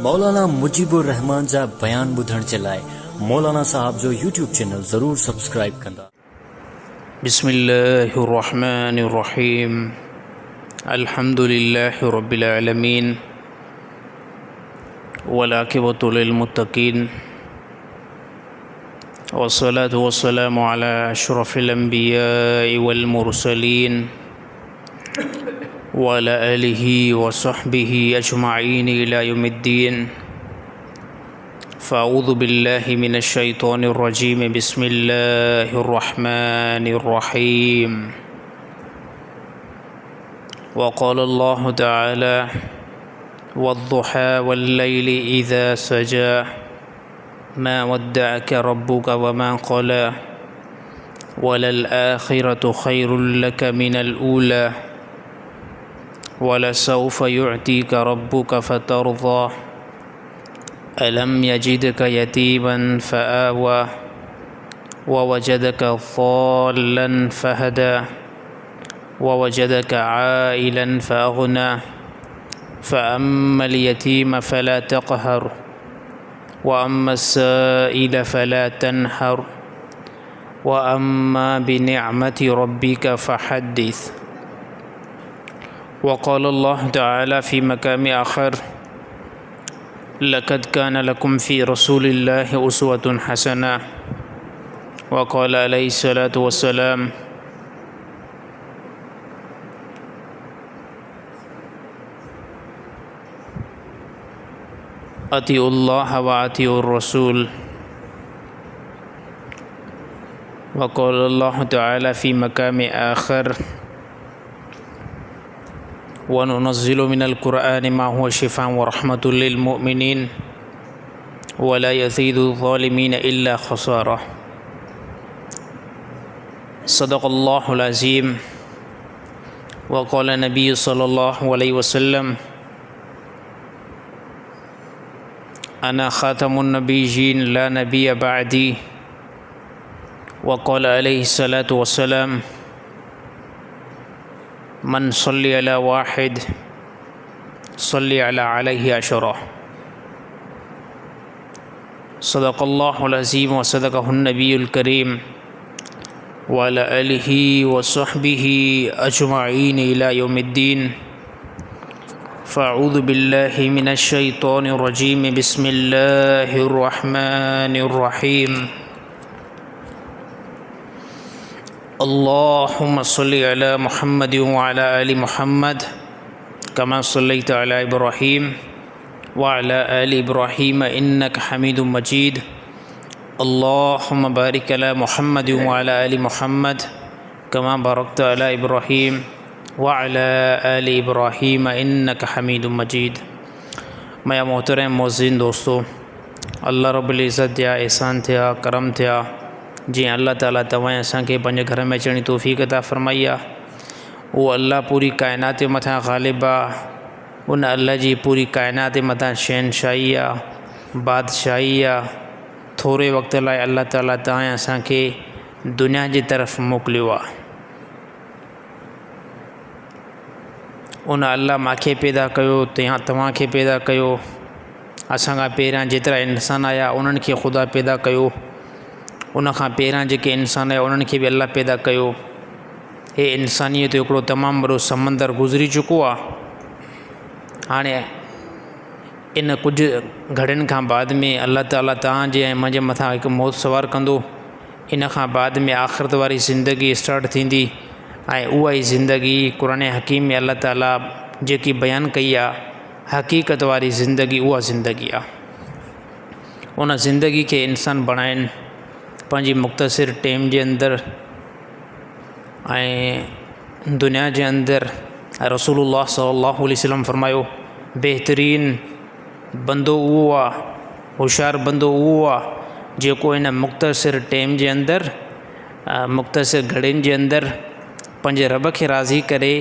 मौलाना मुजीबुर रहमान जा बयान ॿुधण जे लाइ मौलाना साहब जो यूट्यूब चैनल ज़रूर सब्सक्राइब कंदा। बिस्मिल्लाहिर्रहमानिर्रहीम। अल्हम्दुलिल्लाहि रब्बिल आलमीन वल आक़िबतु लिल मुत्तक़ीन वस्सलातु वस्सलामु अला अशरफिल अंबियाइ वल मुरसलीन व अला आलिहि व सहबिहि अजमाईन इला यौमिद्दीन। फ़अऊज़ु बिल्लाहि मिनश शैतानिर रजीम। बिस्मिल्लाहिर्रहमानिर रहीम। वक़ाल अल्लाहु तआला वद्दुहा वल्लैलि इज़ा सजा मा वद्दअक रब्बुक वमा क़ला वलल आखिरतु खैरुल लक मिनल ऊला वलसौफ युअतीक रब्बुक फ़तरज़ा अलम यजिदक यतीमन फ़आवा ववजदक ज़ाल्लन फ़हदा ववजदक आइलन फ़अग़ना फ़अम्मल यतीम फ़ला तक़हर वअम्मस्साइल फ़ला तन्हर वअम्मा बिनिअमति रब्बिक फ़हद्दिस। वक़ाल अल्लाहु तआला फ़ी मक़ाम आख़र लक़द कान लकुम फ़ी रसूलिल्लाहि उस्वतुन हसना। वक़ाल अलैहिस्सलातु वस्सलाम अतिउल्लाह व अतिउर रसूल। वक़ाल अल्लाहु तआला फ़ी मक़ाम आख़र वनुनज़्ज़िलु मिनल क़ुरआनि मा हुवा शिफ़ाअन व रहमतुल लिल मुअमिनीन वला यज़ीदु ज़ालिमीन इल्ला ख़सारा। सदक़ल्लाहुल अज़ीम। वक़ाल नबी सल्लल्लाहु अलैहि वसल्लम अना ख़ातमुन नबिय्यीन ला नबिय्य बअदी। वक़ाल अलैहिस्सलातु वस्सलाम मन सल्ली अला वाहिद सल्ली अला अलैहि अशरा। सदक़ल्लाहुल अज़ीम व सदक़हुन नबियुल करीम व अला आलिहि व सहबिहि अजमाईन इला यौमिद्दीन। फ़अऊज़ु बिल्लाहि मिनश शैतानिर रजीम। बिस्मिल्लाहिर रहमानिर रहीम। अल्लाहुम्मा सल्लि अला मुहम्मद व अला आलि मुहम्मद कमा सल्लैता अला इब्राहीम व अला आलि इब्राहीम इन्नका हमीदुम मजीद। अल्लाहुम्मा बारिक अला मुहम्मद व अला आलि मुहम्मद कमा बारकता अला इब्राहीम व अला आलि इब्राहीम इन्नका हमीदुम मजीद। मैं मोहतरम मोअज़्ज़िन दोस्तों, अल्लाह रब्बुल इज़्ज़त जा एहसान थिया, करम थिया। जी अल्लाह ताला तवाएं असांखे पंहिंजे घर में अचण जी तौफ़ीक़ अता फ़रमाई आहे। उहो अल्लाह पूरी काइनात जे मथां ग़ालिब आहे। उन अल्लाह जी पूरी काइनात जे मथां शहनशाही आहे, बादशाही आहे। थोरे वक़्त लाइ अल्लाह ताला तव्हां असांखे दुनिया जी तरफ़ मोकिलियो आहे। उन अल्लाह मांखे पैदा कयो, तव्हांखे पैदा कयो। असांखां पहिरियां जेतिरा इंसान आया उन्हनि खे ख़ुदा पैदा कयो। उन खां पहिरियां जेके इंसान आया उन्हनि खे बि अल्लाह पैदा कयो। हे इंसानियत जो हिकिड़ो तमामु वॾो समंदर गुज़री चुको आहे। हाणे इन कुझु घड़ियुनि खां बाद में अल्लाह ताला तव्हांजे ऐं मुंहिंजे मथां हिकु मौत सवार कंदो। इन खां बाद में आख़िरत वारी ज़िंदगी स्टार्ट थींदी ऐं उहा ई ज़िंदगी क़ुरान हकीम में अल्लाह ताला जेकी बयानु कई आहे हक़ीक़त वारी ज़िंदगी, उहा ज़िंदगी आहे। उन ज़िंदगी खे इंसान बणाइनि पंहिंजी मुख़्तसिर टाइम जे अंदरि ऐं दुनिया जे अंदरि। रसूलुल्लाह सल्लल्लाहु अलैहि वसल्लम फरमायो बहितरीन बंदो उहो आहे, होशियारु बंदो उहो आहे जेको इन मुख़्तसिर टाइम जे अंदरि, मुख़्तसिर घड़ियुनि जे अंदरि पंहिंजे रब खे राज़ी करे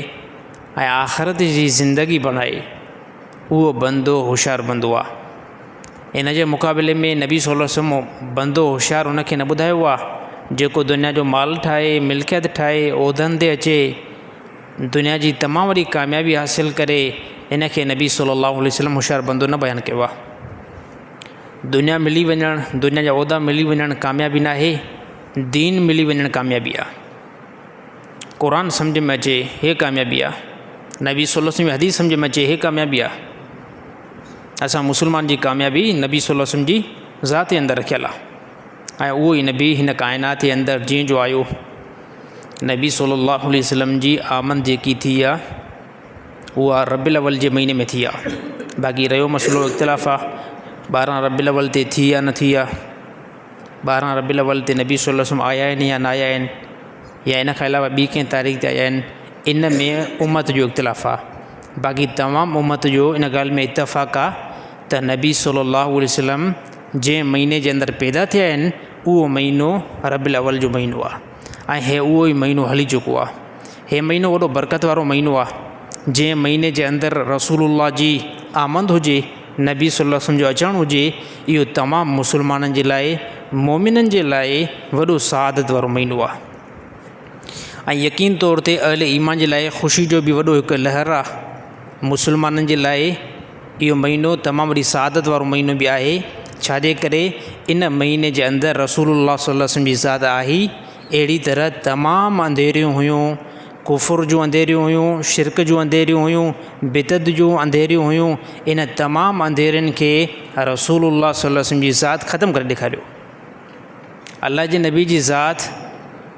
ऐं आख़िरत जी ज़िंदगी बणाए। उहो बंदो होशियारु बंदो आहे। इन जे मुक़ाबले में नबी सल्लल्लाहु अलैहि वसल्लम बंदो होशियारु उनखे न ॿुधायो आहे जेको दुनिया जो माल ठाहे, मिल्कियत ठाहे, उहिदनि ते अचे, दुनिया जी तमामु वॾी कामयाबी हासिल करे। इन खे नबी सल्लल्लाहु अलैहि वसल्लम होशियारु बंदो न बयानु कयो आहे। दुनिया मिली वञणु, दुनिया जा उहिदा मिली वञणु कामयाबी न आहे, दीन मिली वञणु कामयाबी आहे। क़ुरान सम्झ में अचे हे कामयाबी आहे, नबी सल्लल्लाहु अलैहि वसल्लम जी हदीस सम्झ में अचे हे कामयाबी आहे। असां मुस्लमान जी कामयाबी नबी सल्लल्लाहु अलैहि वसल्लम जी ज़ात जे अंदरि रखियलु आहे। ऐं उहो ई नबी हिन काइनात जे अंदरि जीअं जो आयो, नबी सल्लल्लाहु अलैहि वसल्लम जी आमद जेकी थी आहे उहा रबीउल अव्वल जे महीने में थी आहे। बाक़ी रहियो मसइलो इख़्तिलाफ़ आहे 12 रबीउल अव्वल ते थी या न थी आहे, 12 रबीउल अव्वल ते नबी सल्लल्लाहु अलैहि वसल्लम आया आहिनि या न आया आहिनि, या इन खां अलावा ॿी कंहिं तारीख़ ते आया आहिनि, इन में उम्मत जो इख़्तिलाफ़ आहे। बाक़ी तमामु उम्मत जो इन ॻाल्हि में इतफ़ाक़ आहे त नबी सल्लल्लाहु अलैहि वसल्लम जंहिं महीने जे अंदरि पैदा थिया आहिनि उहो महीनो रबीउल अव्वल जो महीनो आहे। ऐं हे उहो ई महीनो हली चुको आहे। हे महीनो वॾो बरकत वारो महीनो आहे, जंहिं महीने जे अंदरि रसूलुल्लाह जी आमद हुजे, नबी सल्लल्लाहु अलैहि वसल्लम जो अचणु हुजे, इहो तमामु मुस्लमाननि जे लाइ, मोमिननि जे लाइ वॾो सआदत वारो महीनो आहे। ऐं यकीन तौर ते अहले ईमान जे लाइ ख़ुशी जो बि वॾो हिकु लहर आहे। मुस्लमाननि जे लाइ इहो महीनो तमामु वॾी सआदत वारो महीनो बि आहे। छाजे करे इन महीने जे अंदरि रसूलुल्लाह सल्लल्लाहु अलैहि वसल्लम जी ज़ात आई। अहिड़ी तरह तमामु अंधेरियूं हुयूं, कुफ़ुर जूं अंधेरियूं हुयूं, शिरक जूं अंधेरियूं हुयूं, बिदअत जूं अंधेरियूं हुयूं। इन तमामु अंधेरियुनि खे रसूलुल्लाह सल्लल्लाहु अलैहि वसल्लम जी ज़ात ख़तमु करे ॾेखारियो। अल्लाह जे नबी जी ज़ात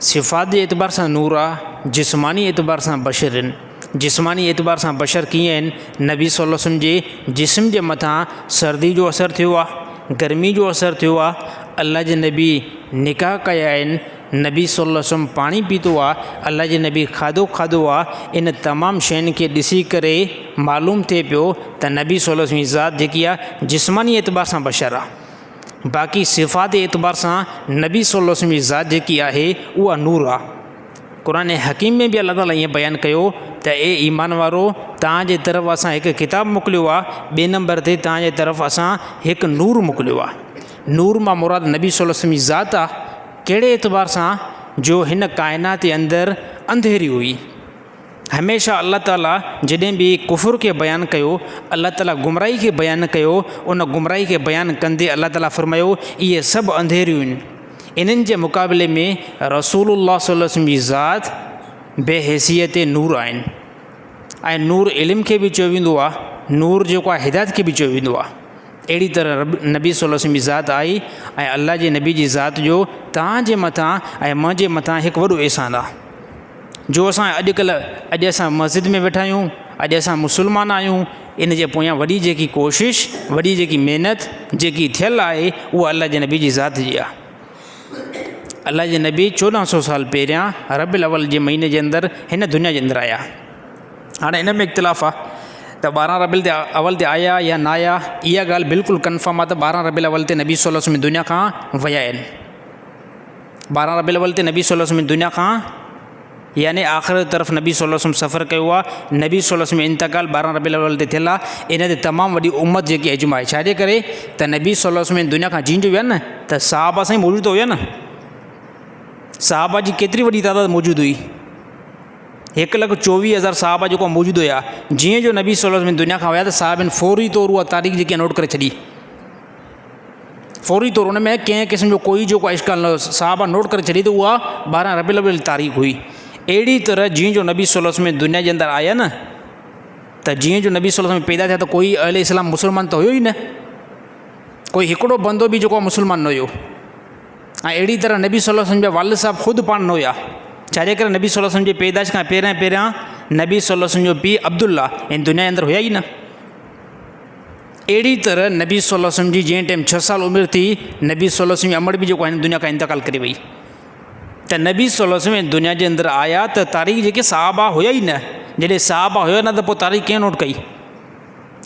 सिफ़ात जे एतबार सां नूर आहे, जिस्मानी एतबार सां बशर आहिनि। जिस्मानी एतबार सां बशर कीअं आहिनि? नबी सल्लल्लाहु अलैहि वसल्लम जे जिस्म जे मथां सर्दी जो असरु थियो आहे, गर्मी जो असरु थियो आहे। अल्लाह जे नबी निकाह कया आहिनि, नबी सल्लल्लाहु अलैहि वसल्लम पाणी पीतो आहे, अल्लाह जे नबी खाधो खाधो आहे। इन तमामु शयुनि खे ॾिसी करे मालूम थिए पियो त नबी सल्लल्लाहु अलैहि वसल्लम जी ज़ात जेकी आहे जिस्मानी एतबार सां बशर आहे। बाक़ी सिफ़ात जे एतबार सां नबी सल्लल्लाहु अलैहि वसल्लम जी ज़ात जेकी आहे उहा नूर आहे। क़ुरान हकीम में बि अल्लाह ताला ईअं बयानु कयो त ए ईमान वारो, तव्हांजे तरफ़ असां हिकु किताबु मोकिलियो आहे, ॿिए नंबर ते तव्हांजे तरफ़ असां हिकु नूर मोकिलियो आहे। नूर मां मुराद नबी सल्लल्लाहु अलैहि वसल्लम जी ज़ात आहे। कहिड़े एतबार सां? जो हिन काइनात जे अंदरि अंधेरी हुई। हमेशह अल्लाह ताला जॾहिं बि कुफ़ुर खे बयानु कयो, अल्लाह ताला गुमराही खे बयानु कयो, उन गुमराही खे बयानु कंदे अल्लाह ताला फ़रमायो इहे सभु अंधेरियूं आहिनि। इन्हनि जे मुक़ाबले में रसूलुल्लाह सल्लल्लाहु अलैहि वसल्लम जी ज़ात बेहैसियत नूर आहिनि। ऐं नूर इल्म खे बि चयो वेंदो आहे, नूर जेको आहे हिदायत खे बि चयो वेंदो आहे। अहिड़ी तरह नबी सल्लल्लाहु अलैहि वसल्लम जी ज़ात आई। ऐं अल्लाह जे नबी जी ज़ात जो तव्हांजे मथां ऐं मुंहिंजे मथां हिकु वॾो एहसान आहे। जो असां अॼु असां मस्जिद में वेठा आहियूं, अॼु असां मुस्लमान आहियूं, इन जे पोयां वॾी जेकी कोशिश, वॾी जेकी महिनत जेकी थियल आहे उहा अल्लाह जे नबी जी ज़ात जी आहे। अल्लाह जे नबी 1400 साल पहिरियां रबीउल अव्वल जे महीने जे अंदरि हिन दुनिया जे अंदरि आया। हाणे इन में इख़्तिलाफ़ आहे त 12 रबीउल अव्वल ते आया या न आया। इहा ॻाल्हि बिल्कुलु कन्फर्म आहे त 12 रबीउल अव्वल ते नबी सल्लल्लाहु अलैहि वसल्लम दुनिया खां विया आहिनि। 12 रबीउल अव्वल ते नबी सल्लल्लाहु अलैहि वसल्लम दुनिया खां, यानी आख़िर तरफ़ नबी सल्लल्लाहु अलैहि वसल्लम सफ़र कयो आहे। नबी सल्लल्लाहु अलैहि वसल्लम इंतकाल 12 रबीउल अव्वल ते थियल आहे। इन ते तमामु वॾी उम्मत जेकी इजमा आहे। छाजे करे त नबी सल्लल्लाहु अलैहि वसल्लम दुनिया खां जीअं जो विया न, त सहाबा सां ई मौजूदु हुया न। सहाबा जी केतिरी वॾी तादाद मौजूदु हुई? 1,24,000 सहाबा जेको मौजूदु हुया। जीअं जो नबी सल्लल्लाहु अलैहि वसल्लम दुनिया खां विया त साहिबनि फौरी तौर उहा तारीख़ जेकी नोट करे छॾी। फौरी तौर उन में कंहिं क़िस्म जो कोई जेको इश्काल न हुयो, सहाबा नोट करे छॾी त उहा 12 रबीउल अव्वल तारीख़ हुई। अहिड़ी तरह जीअं जो नबी सल्लल्लाहु अलैहि वसल्लम दुनिया जे अंदरि आया न, त जीअं जो नबी सल्लल्लाहु अलैहि वसल्लम पैदा थिया त कोई अहले इस्लाम मुस्लमान त हुयो ई न, कोई हिकिड़ो बंदो बि जेको मुस्लमान न हुयो। ऐं अहिड़ी तरह नबी सल्लल्लाहु अलैहि वसल्लम जा वालिद साहब ख़ुदि पाण न हुया। छाजे करे नबी सल्लल्लाहु अलैहि वसल्लम जी पैदाइश खां पहिरियां नबी सल्लल्लाहु अलैहि वसल्लम जो पीउ अब्दुल्ला इन दुनिया जे अंदरि हुया ई न। अहिड़ी तरह नबी सल्लल्लाहु अलैहि वसल्लम जी जंहिं टाइम 6 साल उमिरि थी, नबी सल्लल्लाहु अलैहि वसल्लम जी अमड़ बि जेको आहे दुनिया खां इंतकाल करे वई। त नबी सल्लल्लाहु अलैहि वसल्लम दुनिया जे अंदरि आया त तारीख़ जेके सहाबा हुया ई न। जॾहिं सहाबा हुया न त पोइ तारीख़ कीअं नोट कई?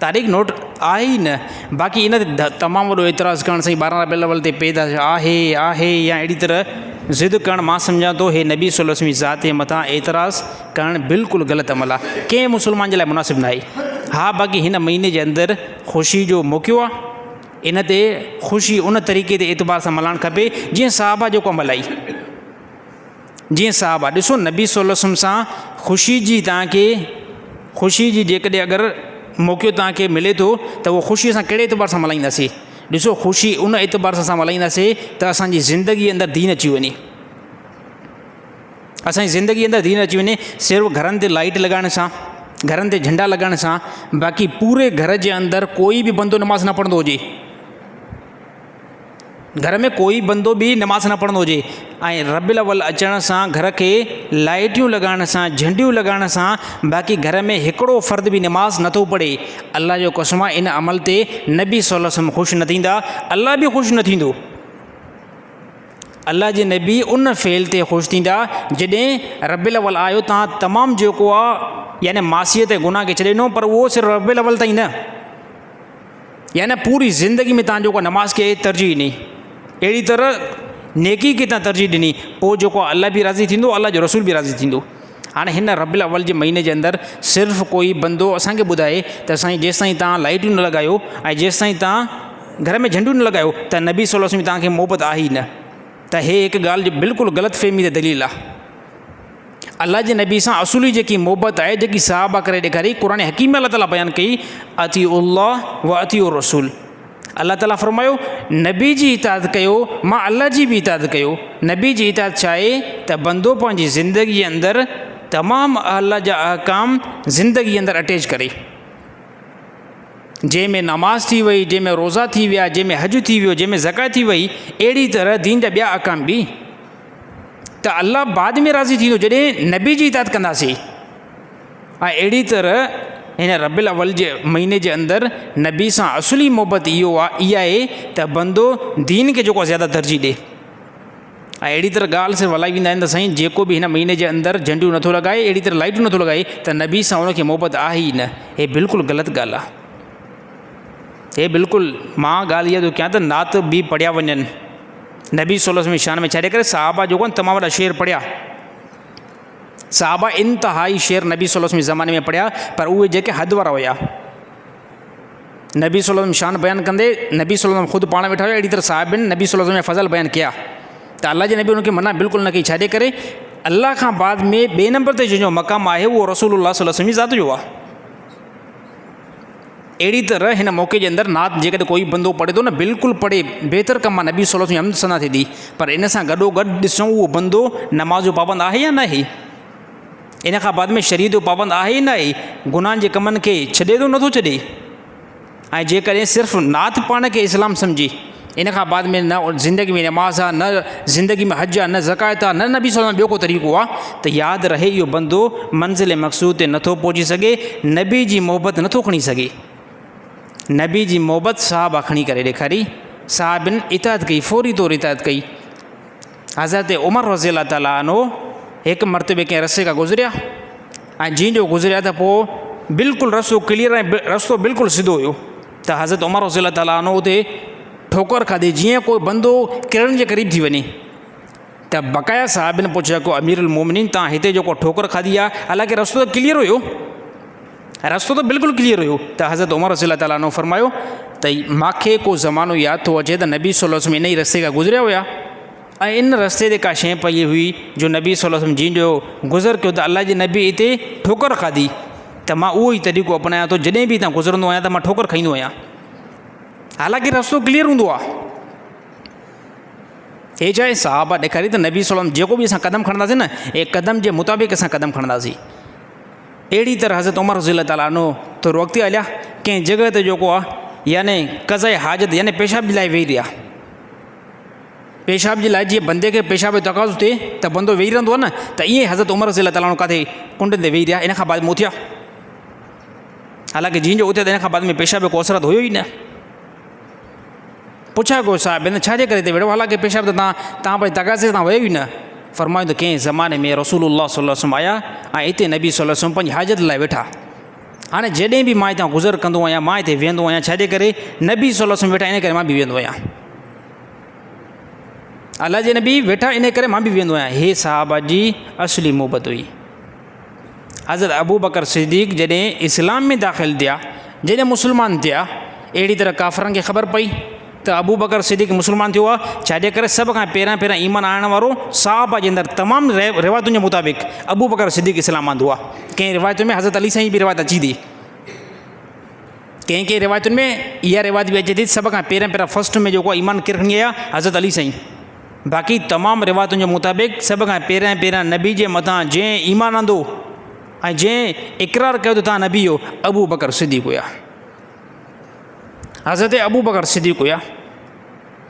तारीख़ नोट आहे ई न। बाक़ी इन ते तमामु वॾो एतिराज़ु करणु साईं 12 रबीउल अव्वल ते पैदा आहे या अहिड़ी तरह ज़िद करणु, मां सम्झां थो हे नबी सल्लल्लाहु अलैहि वसल्लम जी ज़ात जे मथां एतिराज़ु करणु बिल्कुलु ग़लति अमल आहे, कंहिं मुस्लमान जे लाइ मुनासिबु न आहे। हा, बाक़ी हिन महीने जे अंदरि ख़ुशी जो मौक़ो आहे। इन ते ख़ुशी उन तरीक़े ते एतबार सां मल्हाइणु खपे जीअं सहाबा जेको मल्हाई। जीअं साहबा ॾिसो नबी सल्लल्लाहु अलैहि वसल्लम सां ख़ुशी जी तव्हांखे ख़ुशी जी जेकॾहिं अगरि मौक़ो तव्हांखे मिले थो त उहो ख़ुशी असां कहिड़े एतबार सां मल्हाईंदासीं? ॾिसो ख़ुशी उन एतबार सां असां मल्हाईंदासीं त असांजी ज़िंदगीअ अंदरि दीन अची वञे, असांजी ज़िंदगीअ अंदरि दीन अची वञे। सिर्फ़ु घरनि ते लाइट लॻाइण सां, घरनि ते झंडा लॻाइण सां, बाक़ी पूरे घर जे अंदरि कोई बि बंदो नमाज़ न पढ़ंदो हुजे, घर में कोई बंदो बि नमाज़ न पढ़ंदो हुजे, ऐं रबिउल अव्वल अचण सां घर खे लाइटियूं लॻाइण सां, झंडियूं लॻाइण सां, बाक़ी घर में हिकिड़ो फ़र्द बि नमाज़ नथो पढ़े, अल्लाह जो कसम आहे इन अमल ते नबी सल्लल्लाहु अलैहि वसल्लम ख़ुशि न थींदा, अल्लाह बि ख़ुशि न थींदो। अल्लाह जे नबी उन फ़ेल ते ख़ुशि थींदा जॾहिं रबिउल अव्वल आयो, तव्हां तमामु जेको आहे यानी मासियत ऐं गुनाह खे छॾे ॾिनो, पर उहो सिर्फ़ु रबिउल अव्वल ताईं न, यानी पूरी ज़िंदगी में तव्हां जेको नमाज़ खे तरजीह ॾिनी, अहिड़ी तरह नेकी खे तव्हां तरजीह ॾिनी, पोइ जेको अल्लाह बि राज़ी थींदो, अल्लाह जो रसूल बि राज़ी थींदो। हाणे हिन रबिउल अव्वल जे महीने जे अंदरि सिर्फ़ु कोई बंदो असांखे ॿुधाए त साईं जेसिताईं तव्हां लाइटियूं न लॻायो ऐं जेसिताईं तव्हां घर में झंडियूं न लॻायो त नबी सल्लल्लाहु अलैहि वसल्लम तव्हांखे मोहबत आहे ई न, त हे हिकु ॻाल्हि जो बिल्कुलु ग़लति फ़हमी ते दलील आहे। अल्लाह जे नबी सां असुली जेकी मोहबत आहे, जेकी सहाबा करे ॾेखारी, क़ुर हकीम में अल्लाह ताला बयानु कई, अतीउल्लाह व अतीउ रसूल। अल्लाह ताला फ़रमायो नबी जी इताअत कयो, मां अल्लाह जी बि इताअत कयो। नबी जी इताअत छा आहे त बंदो पंहिंजी ज़िंदगीअ अंदरि तमामु अल्लाह जा अहकाम ज़िंदगीअ अंदरि अटैच करे, जंहिंमें नमाज़ थी वई, जंहिंमें रोज़ा थी विया, जंहिंमें हज थी वियो, जंहिंमें ज़कात थी वई, अहिड़ी तरह दीन जा ॿिया अहकाम बि, त अल्लाह बाद में राज़ी थींदो जॾहिं नबी जी इताअत कंदासीं। ऐं अहिड़ी तरह हिन रबिउल अव्वल जे महीने जे अंदरि नबी सां असुली मोहबत इहो आहे, इहा आहे त बंदो दीन खे जेको आहे ज़्यादा तरजीह ॾिए। ऐं अहिड़ी तरह ॻाल्हि सिर्फ़ु हलाई वेंदा आहिनि त साईं जेको बि हिन महीने जे अंदरि झंडियूं नथो लॻाए, अहिड़ी तरह लाइटूं नथो लॻाए, त नबी सां उनखे मोहबत आहे ई न। हे बिल्कुलु ग़लति ॻाल्हि आहे। हे बिल्कुलु मां ॻाल्हि इहा थो कयां त नात बि पढ़िया वञनि नबी सल्लल्लाहु अलैहि वसल्लम जी शान में, छॾे करे सहाबा जेको आहिनि तमामु वॾा शेर पढ़िया, सहाबा इंतिहाई शेर नबी सल्लल्लाहु अलैहि वसल्लम जे ज़माने में पढ़िया, पर उहे जेके हद वारा हुया। नबी सल्लल्लाहु अलैहि वसल्लम शान बयानु कंदे नबी सल्लल्लाहु अलैहि वसल्लम ख़ुदि पाण वेठा हुया, अहिड़ी तरह साहिबनि नबी सल्लल्लाहु अलैहि वसल्लम जा फ़ज़ल बयानु कया, त अल्लाह जे नबी उनखे मना बिल्कुलु न कई, छॾे करे अल्लाह खां बाद में ॿिए नंबर ते जंहिंजो मक़ाम आहे उहो रसूलुल्लाह सल्लल्लाहु अलैहि वसल्लम जी ज़ात जो आहे। अहिड़ी तरह हिन मौक़े जे अंदरि नात जेकॾहिं कोई बंदो पढ़े थो न, बिल्कुलु पढ़े, बहितर कमु आहे, नबी सल्लल्लाहु अलैहि वसल्लम सना थिए थी, पर इन सां गॾोगॾु ॾिसूं उहो बंदो नमाज़ जो पाबंद आहे या न आहे, इन खां बाद में शरीयत जो पाबंद आहे या न आहे, गुनाहनि जे कमनि खे छॾे थो नथो छॾे। ऐं जेकॾहिं सिर्फ़ु नात पाण खे इस्लाम सम्झे, इन खां बाद में न ज़िंदगी में नमाज़ आहे, न ज़िंदगी में हज आहे, न ज़कात आहे, न नबी सल्लल्लाहु अलैहि वसल्लम ॿियो को तरीक़ो आहे, त यादि रहे इहो बंदो मंज़िल मक़सूद ते नथो पहुची सघे, नबी जी मोहबत नथो खणी सघे। नबी जी मोहबत साहबा खणी करे ॾेखारी, साहिबनि इताअत कई, फौरी तौरु इताअत कई। हज़रत उमर रज़ियल्लाहु ताला अन्हु हिकु मरतबे कंहिं रस्ते खां गुज़रिया, ऐं जीअं जो गुज़रिया त पोइ बिल्कुलु रस्तो क्लियर ऐं रस्तो बिल्कुलु सिधो हुयो, त हज़रत उमर रज़ियल्लाहु ताला अन्हु उते ठोकर खाधी, जीअं कोई बंदो किरण जे क़रीब थी वञे, त बक़ाया साहिबनि पुछिया को अमीरुल मोमिनीन तव्हां हिते जेको ठोकर खाधी आहे, हालांकि रस्तो त क्लियर हुयो, रस्तो त बिल्कुलु क्लियर हुयो, त हज़रत उमर रज़ियल्लाहु ताला अन्हु फरमायो त मूंखे को ज़मानो यादि थो अचे त नबी सल्लल्लाहु अलैहि वसल्लम इन ई रस्ते खां गुज़रिया हुया, ऐं इन रस्ते ते का शइ पई हुई जो नबी सल्लल्लाहु अलैहि वसल्लम जीअं जो गुज़र कयो त अल्लाह जे नबी हिते ठोकर खाधी, त मां उहो ई तरीक़ो अपनायां थो, जॾहिं बि हितां गुज़रंदो आहियां त मां ठोकर खाईंदो आहियां, हालांकि रस्तो क्लियर हूंदो आहे। हे छा आहे, सहाबा ॾेखारी त नबी सल्लल्लाहु अलैहि वसल्लम जेको बि असां क़दम खणंदासीं न, हे क़दम जे मुताबिक़ असां क़दम खणंदासीं। अहिड़ी तरह हज़रत उमर रज़ियल्लाहु ताला अन्हु थोरो अॻिते हलिया, कंहिं जॻह ते जेको आहे यानी क़ज़ाए हाजत यानी पेशाब जे लाइ वेही रहिया, पेशाब जे लाइ जीअं बंदे खे पेशाब जो तक़ाज़ो थिए त बंदो वेही रहंदो आहे न, त ईअं हज़रत उमर रज़ियल्लाहु ताला अन्हु किथे कुंड ते वेही रहिया, इन खां बाद में उथिया, हालांकि जीअं जो उथिया त इन खां बाद में पेशाब जो को असरत हुयो ई न। पुछा को साहिब हिन छाजे करे हिते वेठो, हालांकि पेशाब त तव्हां पंहिंजे तक़ाज़े सां वियो ई न। फरमायो त कंहिं ज़माने में रसूलुल्लाह सल्लल्लाहु अलैहि वसल्लम आया ऐं हिते नबी सल्लल्लाहु अलैहि वसल्लम पंहिंजी हाजत लाइ वेठा, हाणे जॾहिं बि मां हितां गुज़र कंदो आहियां, मां हिते वेहंदो आहियां, छाजे करे नबी सल्लल्लाहु अलैहि वसल्लम वेठा, इन करे मां बि वेहंदो आहियां, अल्लाह जे नबी वेठा इन करे मां बि वेहंदो आहियां। हे साहबा जी असली मोहबत हुई। हज़रत अबू बकर सिद्दीक़ जॾहिं इस्लाम में दाख़िल थिया, जॾहिं मुस्लमान थिया, अहिड़ी तरह काफ़रनि खे ख़बर पई त अबू बकर सिद्दीक़ मुस्लमान थियो आहे, छाजे करे सभ खां पहिरियां ईमान आणण वारो साहबा जे अंदरि तमामु रिवायतुनि जे मुताबिक़ अबू बकर सिद्दीक़ इस्लाम आंदो आहे। कंहिं रिवायत में हज़रत अली साईं जी बि रिवायत अची थी, कंहिं कंहिं रिवायतुनि में इहा रिवायत बि अचे थी सभ खां पहिरियां फस्ट में जेको ईमान केरु खणी आया हज़रत अली साईं। बाक़ी तमामु रिवायतुनि जे मुताबिक़ सभ खां पहिरियां नबी जे मथां जंहिं ईमान आंदो ऐं जंहिं इक़रार कयो त तव्हां नबी हो, अबू बकर सिद्दीक़ हुया, हज़रत अबू बकर सिद्दीक़ हुया।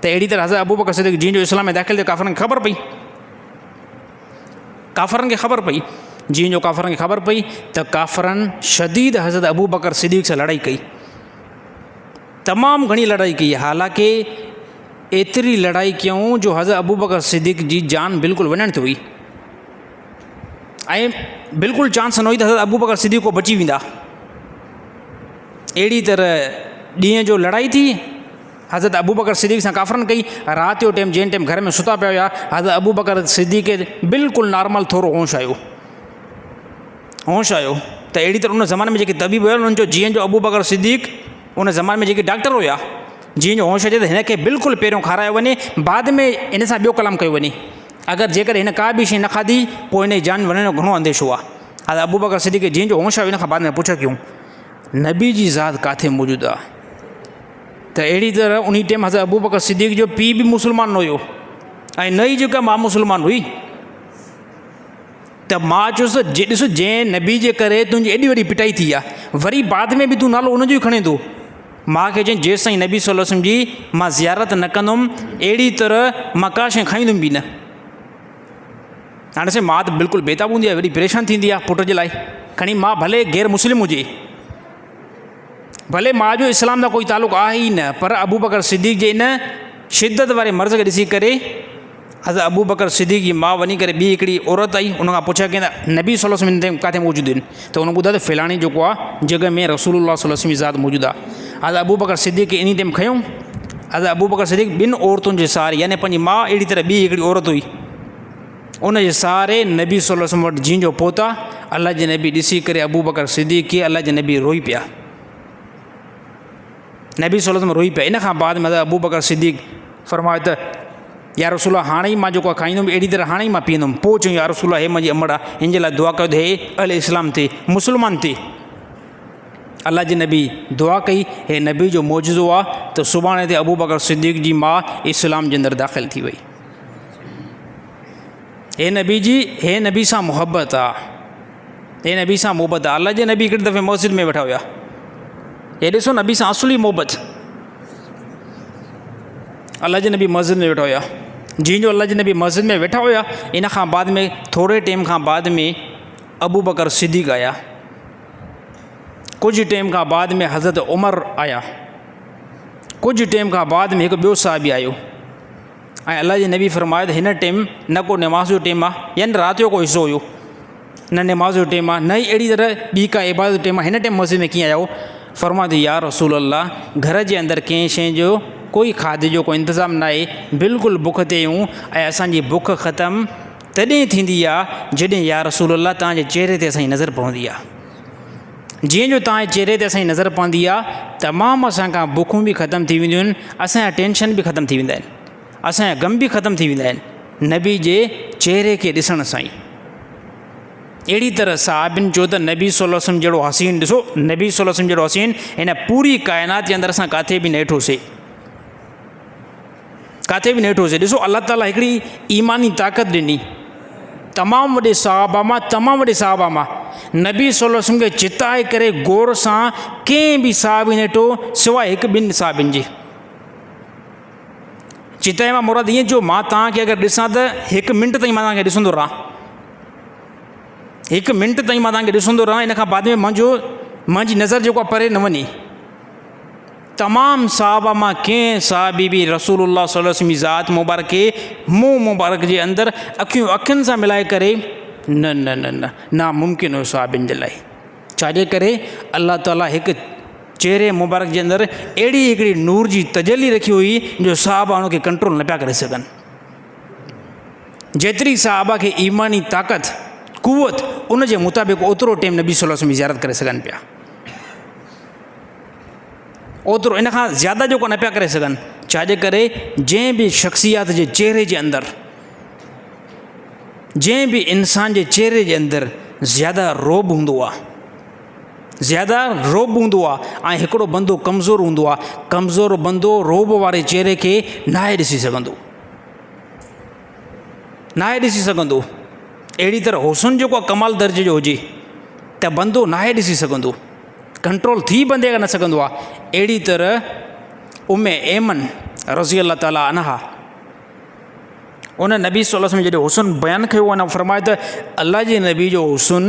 त अहिड़ी तरह हज़रत अबू बकर सिद्दीक़ जीअं जो इस्लाम में दाख़िल थियो, काफ़रनि खे ख़बर पई, काफ़रनि खे ख़बर पई, जीअं जो काफ़रनि खे ख़बर पई त काफ़रनि शदीद हज़रत अबू बकर सिद्दीक़ सां लड़ाई कई, तमामु घणी लड़ाई कई। हालांकि एतिरी लड़ाई कयूं जो हज़रत अबू बकर सिद्दीक़ जी जान बिल्कुलु वञण ते हुई ऐं बिल्कुलु चांस न हुई त हज़रत अबू बकर सिद्दीक़ को बची वेंदा। अहिड़ी तरह ॾींहं जो लड़ाई थी, हज़रत अबू बकर सिद्दीक़ सां काफ़रनि कई। राति जो टाइम जंहिं टाइम घर में सुता पिया हुया, हज़रत अबू बकर सिद्दीक़ खे बिल्कुलु नॉर्मल थोरो होश आयो त अहिड़ी तरह उन ज़माने में जेके तबीब हुया उन्हनि जो जीअं जो अबू बकर सिद्दीक़ उन ज़माने में जेके डॉक्टर हुया, जीअं जो होश अचे त हिन खे बिल्कुलु पहिरियों खारायो वञे, बाद में इन सां ॿियो कलाम कयो वञे। अगरि जेकर हिन का बि शइ न खाधी पोइ हिन जी जान वञण जो घणो अंदेशो आहे। हज़रत अबू बकर सिद्दीक़ जीअं जो होश आयो हिन खां बाद में पुछो कयूं नबी जी ज़ात किथे मौजूदु आहे। त अहिड़ी तरह उन टाइम हज़रत अबू बकर सिद्दीक़ जो पीउ बि मुस्लमान न हुयो ऐं न ई जेका मां मुस्लमान हुई। त मां चयुसि ॾिस जंहिं नबी जे करे तुंहिंजी एॾी वॾी पिटाई थी आहे, वरी बाद में बि तूं नालो उनजो ई खणे थो। मां खे चई जेसि ताईं नबी सल्लल्लाहु अलैहि वसल्लम जी मां ज़ियारत न कंदुमि, अहिड़ी तरह मां का शइ खाईंदुमि बि न। हाणे साईं मां त बिल्कुलु बेताब हूंदी आहे, वॾी परेशान थींदी आहे पुट जे लाइ। खणी मां भले गैर मुस्लिम हुजे, भले मां जो इस्लाम सां कोई तालुक़ु आहे ई न, पर अबू बकर सिद्दीक़ जे इन शिदत वारे मर्ज़ खे ॾिसी करे हज़रत अबू बकर सिद्दीक़ जी मां वञी करे ॿी हिकिड़ी औरत आई, उन खां पुछा कई नबी सल्लल्लाहु अलैहि वसल्लम किथे मौजूदु आहिनि? त उन ॿुधायो त फलाणी जेको आहे जॻह में रसूलुल्लाह सल्लल्लाहु अलैहि वसल्लम जी ज़ात मौजूदु आहे। हज़रत अबू बकर सिद्दीक़ खे इन टाइम खयूं। हज़रत अबू बकर सिद्दीक़ ॿिनि औरतुनि जे सहारे, यानी पंहिंजी मां अहिड़ी तरह ॿी हिकिड़ी औरत हुई, उन जे सहारे नबी सल्लल्लाहु अलैहि वसल्लम वटि जीअं जो पहुता, अलाह जे नबी ॾिसी करे अबू बकर सिद्दीक़ खे अलाह जे नबी रोई पिया, नबी सल्लल्लाहु अलैहि वसल्लम रोई पिया। इन खां बाद में अबू बकर सिद्दीक़ फरमायो त या रसूल हाणे ई मां जेको आहे खाईंदुमि, अहिड़ी तरह हाणे ई मां पीअंदुमि। पोइ चयूं या रसूल हे मुंहिंजी अमड़ आहे, हिन जे लाइ दुआ कयो त हे अल इस्लाम ते मुस्लमान ते। अलाह जे नबी दुआ कई, हे नबी जो मौजूज़ो आहे त सुभाणे ते अबू बकर सिद्दीक़ जी मां इस्लाम जे अंदरि दाख़िल थी वई। हे नबी सां मुहबत आहे, हे नबी सां मुहबत आहे। अलाह जे नबी हिकिड़ी दफ़े मस्जिद में वेठा हुया, हे ॾिसो नबी सां असुली मुहबत। अलाह जे नबी मस्जिद में वेठा हुया, जीअं जो अलाह जे नबी मस्जिद में वेठा हुया, इन खां बाद में थोरे टाइम खां बाद में अबू बकर सिद्दीक़ आया। कुझु टाइम खां बाद में हज़रत उमर आया। कुझु टाइम खां बाद में हिकु ॿियो साहिबी आयो ऐं अलाह जे नबी फरमायो त हिन टाइम न को नमाज़ जो टाइम आहे, यानी राति जो को हिसो हुयो, न नमाज़ जो टाइम आहे, न ई अहिड़ी तरह ॿी का इबादत जो टाइम आहे। हिन टाइम मस्जिद में कीअं आयो? फरमायो त या रसूल अल्लाह, घर जे अंदरि कंहिं शइ जो कोई खाधे जो कोई इंतज़ाम न आहे, बिल्कुलु बुख ते आहियूं ऐं असांजी बुख ख़तमु तॾहिं थींदी आहे जॾहिं या रसूल अल्लाह तव्हांजे चहिरे ते असांजी नज़र पवंदी आहे। जीअं जो तव्हांजे चहिरे ते असांजी नज़र पवंदी आहे, तमामु असांखां बुखूं बि ख़तमु थी वेंदियूं आहिनि, असांजा टेंशन बि ख़तमु थी वेंदा आहिनि, असांजा ग़म बि ख़तमु थी वेंदा आहिनि नबी जे चहिरे खे ॾिसण सां ई। अहिड़ी तरह साहिबिन चयो त नबी सल्लल्लाहु अलैहि वसल्लम जहिड़ो हसीन ॾिसो, नबी सल्लल्लाहु अलैहि वसल्लम जहिड़ो हसीन हिन पूरी काइनात जे अंदरि असां किथे बि न ॾिठोसीं, किथे बि न ॾिठोसीं। ॾिसो अलाह ताला हिकिड़ी ईमानी ताक़त ॾिनी तमामु वॾे साहबा मां, तमामु वॾे साहबा मां। नबी सल्लल्लाहु अलैहि वसल्लम खे चिताए करे गौर सां कंहिं बि साहिबी न ॾिठो सवाइ हिकु ॿिनि साहिबिन जे। चिताए मां मुराद ईअं जो मां तव्हांखे अगरि ॾिसां त हिकु मिंट ताईं मां तव्हांखे ॾिसंदो रहां, हिकु मिंट ताईं मां तव्हांखे ॾिसंदो रहां, इन खां बाद में मुंहिंजी नज़र जेको आहे परे न वञे। तमामु साहबा मां कंहिं साहिबी बि रसूलुल्लाह सल्लल्लाहु अलैहि वसल्लम जी ज़ात मुबारक खे मुंहुं मुबारक जे अंदरि अखियुनि सां मिलाए करे न न न न नामुमकिन हुयो साहिबिन जे लाइ। छाजे करे? अलाह ताला हिकु चहिरे मुबारक जे अंदरि अहिड़ी हिकिड़ी नूर जी तजली रखी हुई जो साहबा हुनखे कंट्रोल न पिया करे सघनि। जेतिरी साहबा खे ईमानी ताक़त कुवत उन जे मुताबिक़ ओतिरो टाइम नबी सल्लल्लाहु अलैहि वसल्लम जी ज़ियारत करे सघनि पिया, ओतिरो इन खां ज़्यादा जेको न पिया करे सघनि। छाजे करे? जंहिं बि शख़्सियत जे चहिरे जे अंदरि, जंहिं बि इंसान जे चहिरे जे अंदरि ज़्यादा रोब हूंदो आहे, ज़्यादा रोब हूंदो आहे ऐं हिकिड़ो बंदो कमज़ोर हूंदो आहे। कमज़ोर बंदो रोब वारे चेहरे खे नाहे ॾिसी सघंदो, नाहे ॾिसी सघंदो। अहिड़ी तरह हुस्न जेको आहे कमाल दर्जे जो हुजे त बंदो नाहे ॾिसी सघंदो, कंट्रोल थी बंदे खां न सघंदो आहे। अहिड़ी तरह उम्मे ऐमन रज़ी अल्लाह ताला अनहा, उन नबी सल्लल्लाहु अलैहि वसल्लम जॾहिं हुस्न बयानु कयो आहे न, फरमाए त अल्लाह जे नबी जो हुस्न,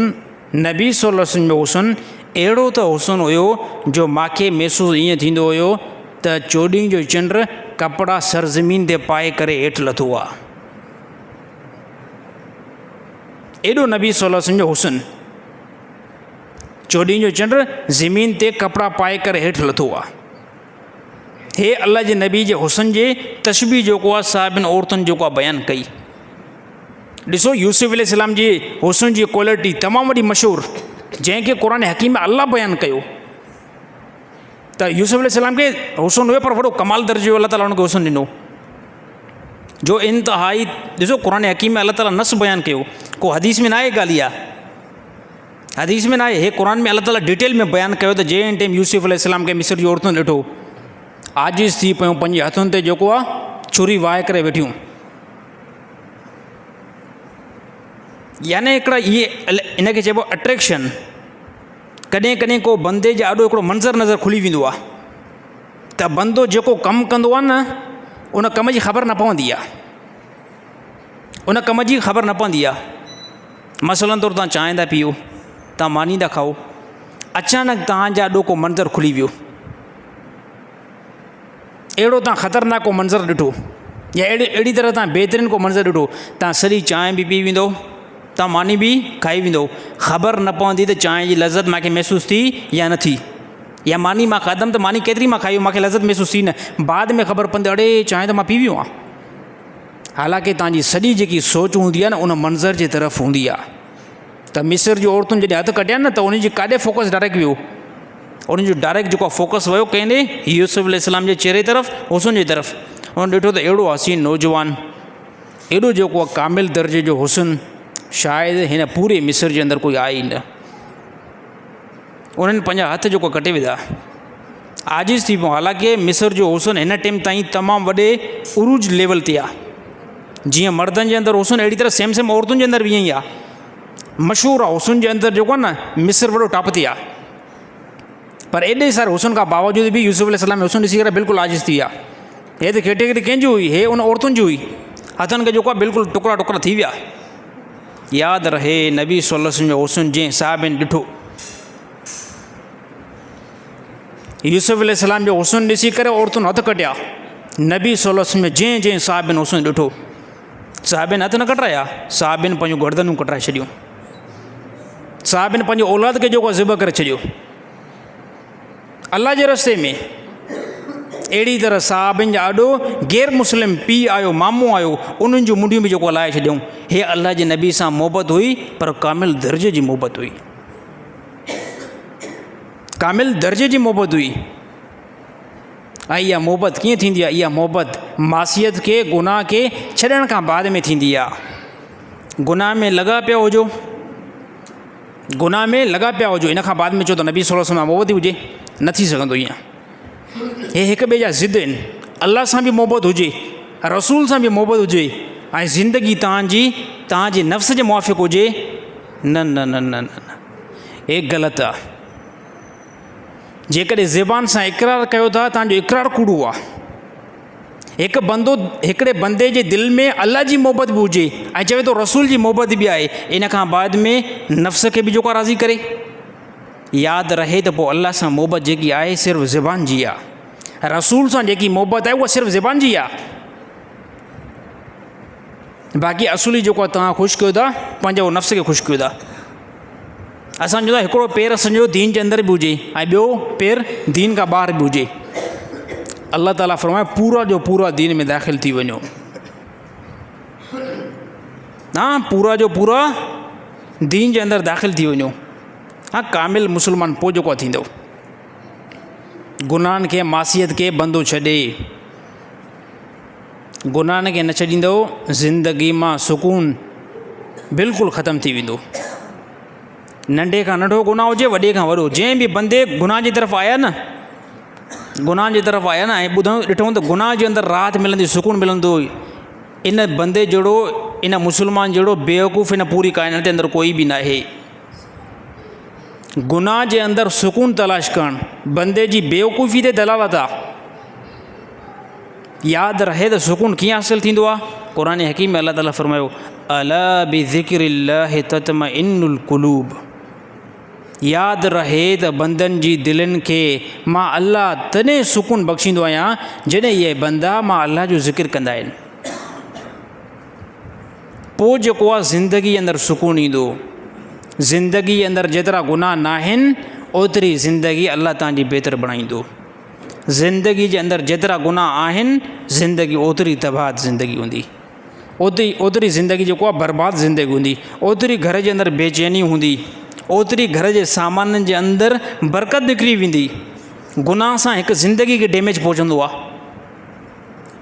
नबी सल्लल्लाहु अलैहि वसल्लम जो हुस्न अहिड़ो त हुस्न हुयो जो मूंखे महसूसु ईअं थींदो हुयो त चोॾींहं जो चंड कपिड़ा सरज़मीन ते पाए करे हेठि लथो आहे। एॾो नबी सल्लल्लाहु अलैहि वसल्लम जो हुस्न, चोॾींहं जो चंड ज़मीन ते कपिड़ा पाए करे हेठि लथो आहे। हे अल्लाह जे नबी जे हुस्न जे तशबीह जेको आहे साहिबनि औरतुनि जेको आहे बयानु कई। ॾिसो यूसुफ अलैहिस्सलाम जी हुस्न जी क्वालिटी तमामु वॾी मशहूरु, जंहिंखे क़ुरान हकीम में अल्लाह बयानु कयो त यूसुफ अलैहिस्सलाम खे हुस्न हुयो, पर वॾो कमाल दर्जे जो अल्लाह ताला हुनखे हुस्न ॾिनो जो इंतिहाई। ॾिसो क़ुरान हकीम में अल्लाह ताला नस बयानु कयो, को हदीस में न आहे ॻाल्हि इहा, हदीस में न आहे। हे क़ुरान में अल्लाह ताला डिटेल में बयानु कयो त जंहिं टाइम यूसुफ अलैहिस्सलाम खे मिस्र जी औरतुनि ॾिठो, आजिज़ थी पियूं, पंहिंजे हथुनि ते जेको आहे छुरी वाहे करे वेठियूं। यानी हिकिड़ा इहे इनखे चइबो अट्रैक्शन। कॾहिं कॾहिं को बंदे जो ॾाढो हिकिड़ो मंज़र नज़र खुली वेंदो आहे त बंदो जेको कमु कंदो आहे न, उन कम जी ख़बर न पवंदी आहे, उन कम जी ख़बर न पवंदी आहे। मसलन तौरु तव्हां चांहि था पीओ, तव्हां मानी था खाओ, अचानक तव्हांजा ॾाढो को मंज़र खुली वियो, अहिड़ो तव्हां ख़तरनाक को मंज़र ॾिठो, या अहिड़ी तरह तव्हां बहितरीनु को मंज़र ॾिठो, तव्हां सॼी चांहि बि पी वेंदो, तव्हां मानी बि खाई वेंदो, ख़बर न पवंदी त चांहि जी लज़त मूंखे महसूसु थी या न थी, या मानी मां खाधमि त मानी केतिरी मां खाई मूंखे लज़त महसूसु थी न, बाद में ख़बर पवंदी अड़े चांहि त मां पी वियो आहियां। हालांकि तव्हांजी सॼी जेकी सोच हूंदी आहे न, उन मंज़र जे तरफ़ हूंदी आहे। त मिस्र जी औरतुनि जॾहिं हथ कटिया न, त उनजी काॾे फोकस डायरेक्ट वियो, उनजो डायरेक्ट जेको फोकस वियो कंहिं यूसुफ अलैहिस्सलाम जे चेहरे तरफ़, हुस्न जे तरफ़। उन ॾिठो त अहिड़ो हसीन नौजवान, एॾो जेको आहे कामिल दर्जे जो हुस्न, शायदि हिन पूरे मिस्र जे अंदरि कोई आहे ई न। उन्हनि पंहिंजा हथ जेको कटे विधा, आजिज़ थी पियो। हालांकि मिस्र जो हुस्न हिन टाइम ताईं तमामु वॾे उरूज लेवल ते आहे। जीअं मर्दनि जे अंदरि हुस्न, अहिड़ी तरह सेम सेम औरतुनि जे अंदरि बि ईअं ई आहे, मशहूरु आहे। हुस्न जे अंदरि जेको आहे न, मिस्र वॾो टॉप ते आहे। पर एॾे सारे हुस्न खां बावजूद बि यूसुफ अलैहिस्सलाम जो हुस्न ॾिसी करे बिल्कुलु आजिज़ थी विया। हे त कैटेगरी कंहिंजी हुई? हे उन औरतुनि जी हुई। हथनि खे जेको आहे बिल्कुलु टुकड़ा टुकड़ा थी विया। यादि रहे नबी सल्लल्लाहु अलैहि वसल्लम जो हुस्न जंहिं साहिबनि ॾिठो, यूसुफ अलैहिस्सलाम जो हुस्न ॾिसी करे औरतुनि हथ कटिया। नबी सल्लल्लाहु अलैहि वसल्लम जंहिं जंहिं साहिबनि हुस्न ॾिठो, साहिबनि हथ न कटराया, साहिबनि पंहिंजूं गर्दनूं कटराए छॾियूं, साहिबनि पंहिंजी औलाद खे जेको आहे ज़िब करे छॾियो अल्लाह जे रस्ते में। अहिड़ी तरह साहिबनि जा ॾाढो गैर मुस्लिम पीउ आयो, मामो आयो, उन्हनि जूं मुंडियूं बि जेको लाहे छॾियऊं। हे अल्लाह जे नबी सां मोहबत हुई, पर कामिल दर्जे जी मोहबत हुई, कामिल दर्जे जी मोहबत हुई। ऐं इहा मोहबत कीअं थींदी आहे? इहा मोहबत मासियत खे, गुनाह खे छॾण खां बाद में थींदी आहे। गुनाह में लॻा पिया हुजो, गुनाह में लॻा पिया हुजो, इन खां बाद में चओ त नबी सल्लल्लाहु अलैहि वसल्लम मोहबत ई हुजे, न थी सघंदो ईअं। हे हिक ॿिए जा ज़िद आहिनि। अल्लाह सां बि मोहबत हुजे, रसूल सां बि मोहबत हुजे, ऐं ज़िंदगी तव्हांजे नफ़्स जे मुआफ़िक़ हुजे, न न न न न हे ग़लति आहे। जेकॾहिं ज़बान सां इक़रार कयो था, तव्हांजो इक़रार कूड़ो आहे। हिकिड़े बंदे जे दिलि में अल्लाह जी मोहबत बि हुजे ऐं चवे थो रसूल जी मोहबत बि आहे, इन खां बाद में नफ़्स खे बि जेको आहे राज़ी करे। यादि रहे त पोइ अल्लाह सां मोहबत जेकी आहे सिर्फ़ु ज़बान जी आहे, रसूल सां जेकी मोहबत आहे उहा सिर्फ़ु ज़बान जी आहे। बाक़ी असुली जेको आहे तव्हां ख़ुशि कयो था, पंहिंजो नफ़्स खे ख़ुशि कयो था। असां चवंदा हिकिड़ो पेर असांजो दीन जे अंदरि बि हुजे ऐं ॿियो पेर दीन खां ॿाहिरि बि हुजे। अल्लाह ताला फरमाए पूरा जो पूरा दीन में दाख़िल थी वञो। हा, पूरा जो पूरा दीन जे अंदरि दाख़िल थी वञो। हा, कामिल मुस्लमान पोइ जेको थींदो, गुनाहनि खे, मासियत खे बंदो छॾे, गुनाहनि खे न छॾींदो, ज़िंदगी मां सुकून बिल्कुलु ख़तमु थी वेंदो। नंढे खां नंढो गुनाह हुजे, वॾे खां वॾो, जंहिं बि बंदे गुनाह जी तरफ़ आया न, गुनाह जी तरफ़ आया न, ऐं ॿुधूं ॾिठूं त गुनाह जे अंदरि राहत मिलंदी, सुकून मिलंदो, इन बंदे जहिड़ो, इन मुस्लमान जहिड़ो बेवकूफ़ इन पूरी काइनात जे अंदरि कोई बि न आहे। गुनाह जे अंदरि सुकून तलाश करणु बंदे जी बेवकूफ़ी ते दलालत आहे। यादि रहे त सुकून कीअं हासिलु थींदो आहे। क़ुर हकीम में अल्लाह ताला फरमायो, अला बिज़िक्रिल्लाहि तत्मइन्नुल क़ुलूब। यादि रहे त बंदनि जी दिलनि खे मां अल्लाह तॾहिं सुकून बख़्शींदो आहियां जॾहिं इहे बंदा मां अल्लाह जो ज़िक्र कंदा आहिनि। पोइ जेको आहे ज़िंदगी अंदरि सुकून ईंदो। ज़िंदगी अंदरि जेतिरा गुनाह न आहिनि ओतिरी ज़िंदगी अल्लाह तव्हांजी बहितर बणाईंदो। ज़िंदगी जे अंदरि जेतिरा गुनाह आहिनि ज़िंदगी ओतिरी तबाह ज़िंदगी हूंदी, ओतिरी ज़िंदगी जेको आहे बर्बादु ज़िंदगी हूंदी, ओतिरी घर जे अंदरि बेचैनी हूंदी, ओतिरी घर जे सामाननि जे अंदरि बरक़त निकिरी वेंदी। गुनाह सां हिकु ज़िंदगी खे डैमेज पहुचंदो आहे।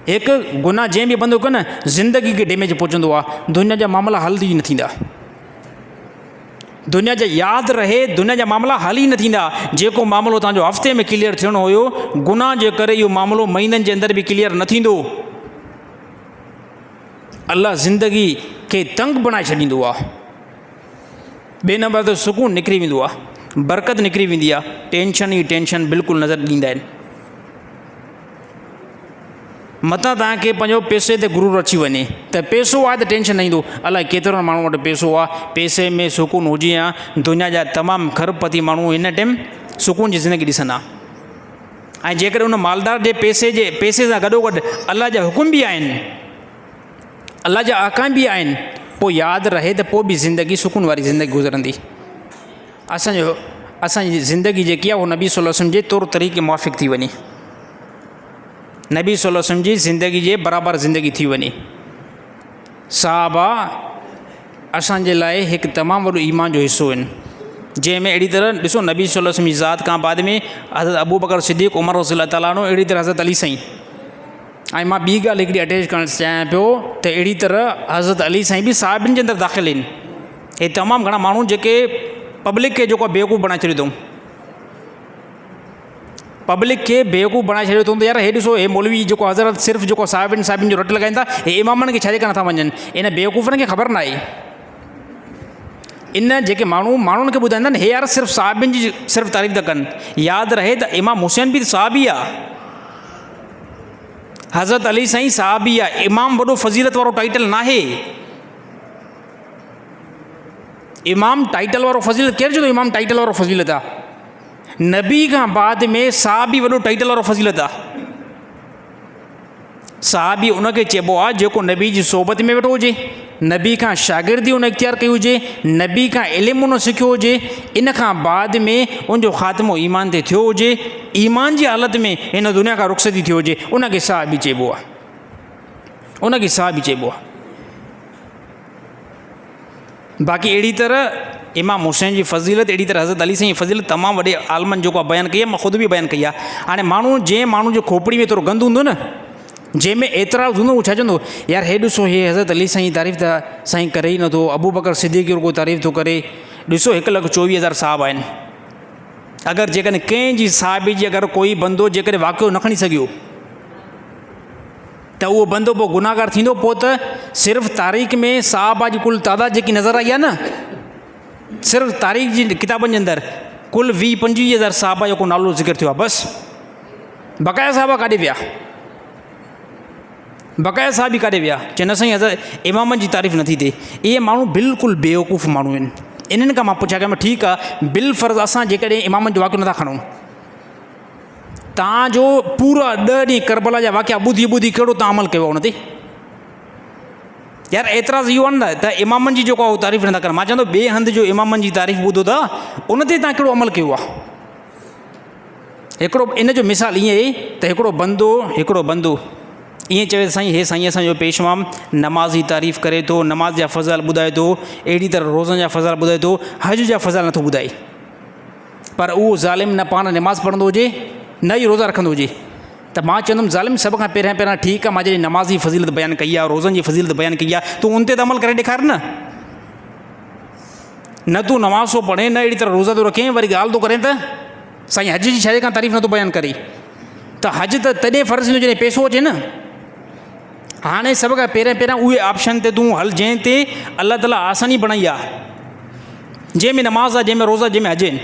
हिकु गुनाह जंहिं बि बंदो कयो न ज़िंदगी खे डैमेज पहुचंदो आहे। दुनिया जा मामला हल ई न थींदा। दुनिया जा यादि रहे दुनिया जा मामला हल ई न थींदा। जेको मामिलो तव्हांजो हफ़्ते में क्लियर थियणो हुयो, गुनाह जे करे इहो मामिलो महीननि जे अंदरि बि क्लियर न थींदो। अल्लाह ज़िंदगी खे तंग बणाए छॾींदो आहे। ॿिए नंबर ते सुकून निकिरी वेंदो आहे, बरक़त निकिरी वेंदी आहे, टेंशन ई टेंशन बिल्कुलु नज़र ॾींदा आहिनि। मतां तव्हांखे पंहिंजो पैसे ते गुरूर अची वञे त पैसो आहे त टेंशन न ईंदो। अलाए केतिरनि माण्हुनि वटि पैसो आहे, पैसे में सुकून हुजे हा। दुनिया जा तमामु खरबपति माण्हू हिन टाइम सुकून जी ज़िंदगी ॾिसंदा। ऐं जेकॾहिं उन मालदार जे पैसे सां गॾोगॾु अलाह जा हुकुम बि आहिनि, अलाह जा अहकाम बि आहिनि, पोइ यादि रहे त पोइ बि ज़िंदगी सुकून वारी ज़िंदगी गुज़रंदी। असांजी ज़िंदगी जेकी आहे उहो नबी सल्लल्लाहु अलैहि वसल्लम जे तौर तरीक़े मुवाफ़िक़ थी वञे, नबी सल्लल्लाहु अलैहि वसल्लम जी ज़िंदगी जे बराबरि ज़िंदगी थी वञे। सहाबा असांजे लाइ हिकु तमामु वॾो ईमान जो हिसो आहिनि, जंहिंमें अहिड़ी तरह ॾिसो नबी सल्लल्लाहु अलैहि वसल्लम जी ज़ात खां बाद में हज़रत अबू बकर सिद्दीक़, उमर रज़ियल्लाहु ताला अन्हु, अहिड़ी तरह हज़रत अली साईं। ऐं मां ॿी ॻाल्हि हिकिड़ी अटैच करणु चाहियां पियो त अहिड़ी तरह हज़रत अली साईं बि साहिबनि जे अंदरि दाख़िल आहिनि। हे तमामु घणा माण्हू जेके पब्लिक खे जेको बेवकूफ़ बणाए छॾियो अथऊं, पब्लिक खे बेवकूफ़ बणाए छॾियो अथऊं। त यार हे ॾिसो, हे मौलवी जेको हज़रत सिर्फ़ु जेको साहिबनि जो रटु लॻाइनि था, हे इमामनि खे छाजे करे नथा मञनि। इन बेवकूफ़नि खे ख़बर न आहे। इन जेके माण्हुनि खे ॿुधाईंदा आहिनि, हे यार सिर्फ़ु साहिबनि जी सिर्फ़ु तारीफ़ था कनि। यादि रहे त इमाम हुसैन बि साहबी आहे, हज़रत अली साईं साहबी आहे। इमाम वॾो फज़ीलत वारो टाइटल न आहे। इमाम टाइटल वारो फज़ीलत केरु चयो? इमाम टाइटल वारो फज़ीलत आहे। नबी खां बाद में साहबी वॾो टाइटल वारो फज़ीलत आहे। साहबी उनखे चइबो आहे जेको नबी जी सोबत में वेठो हुजे, नबी खां शागिर्दी उन इख़्तियार कई हुजे, नबी खां इल्मु उन सिखियो हुजे, इन खां बाद में उनजो ख़ात्मो ईमान ते थियो हुजे, ईमान जी हालत में हिन दुनिया खां रुख़्सती थियो हुजे, उनखे साहबी चइबो आहे। उनखे साहबी चइबो आहे। बाक़ी अहिड़ी तरह इमाम हुसैन जी फज़ीलत, अहिड़ी तरह हज़रत अली साईं जी फज़ीलत तमामु वॾे आलमनि जेको आहे बयानु कई आहे, मां ख़ुदि बि बयानु कई आहे। हाणे जंहिं माण्हू जो खोपड़ी में थोरो गंद हूंदो न, जंहिंमें एतिराज़ हूंदो, उहो छा चवंदो, यार हे ॾिसो, हे हज़रत अली साईं जी तारीफ़ त साईं करे ई नथो, अबू बकर सिद्दीक़ को तारीफ़ थो करे। ॾिसो 1,24,000 साहब आहिनि। अगरि जेकॾहिं कंहिंजी साहिबी जी अगरि कोई बंदो जेकॾहिं वाक़ियो न खणी सघियो त उहो बंदो पोइ गुनाहगार थींदो। पोइ त सिर्फ़ु तारीख़ में साहबा जी कुल तादाद जेकी नज़र आई आहे न, सिर्फ़ु तारीख़ जी किताबनि जे अंदरि कुल 20-25,000 साहबा जो को नालो ज़िक्र थियो आहे। बसि बक़ाया साहबा काॾे विया? बक़ाया साहब बि काॾे विया? चवंदा साईं हज़रत इमामनि जी तारीफ़ नथी थिए। इहे माण्हू बिल्कुलु बेवकूफ़ माण्हू आहिनि। इन्हनि खां मां पुछा कयां, ठीकु आहे, बिल फ़र्ज़ असां जेकॾहिं इमामनि जो वाक़ियो नथा खणूं, तव्हांजो पूरा 10 ॾींहं करबला जा वाक़िया ॿुधी कहिड़ो तव्हां अमल कयो उन ते? यार एतिराज़ इहो आहे न त इमामनि जी जेको आहे उहो तारीफ़ नथा कनि। मां चवंदो ॿिए हंधि जो इमामनि जी तारीफ़ ॿुधो था, उन ते तव्हां कहिड़ो अमल कयो आहे? हिकिड़ो इन जो मिसाल ईअं आहे त हिकिड़ो बंदो ईअं चवे साईं, हे साईं असांजो पेशवा नमाज़ जी तारीफ़ करे थो, नमाज़ जा फ़ज़ाइल ॿुधाए थो, अहिड़ी तरह रोज़नि जा फ़ज़ाइल ॿुधाए थो, हज जा फ़ज़ाइल नथो ॿुधाए। पर उहो ज़ालिम न पाण नमाज़ पढ़ंदो हुजे, न ई रोज़ा रखंदो हुजे, त मां चवंदुमि ज़ालिम सभ खां पहिरियां ठीकु आहे, मां जॾहिं नमाज़ जी फ़ज़ीलत बयानु कई आहे, रोज़नि जी फ़ज़ीलत बयानु कई आहे, तूं उन ते त अमल करे ॾेखार न। न तूं नमाज़ थो पढ़े, न अहिड़ी तरह रोज़ा थो रखे, वरी ॻाल्हि थो करे त साईं हज जी शइ खां तारीफ़ नथो बयानु करे। त हज त तॾहिं फ़र्ज़ु थींदो जॾहिं पैसो अचे न। हाणे सभ खां पहिरियां उहे ऑप्शन ते तूं हल जंहिं ते अलाह ताला आसानी बणाई आहे, जंहिंमें नमाज़ आहे, जंहिंमें रोज़ा, जंहिंमें हज आहिनि,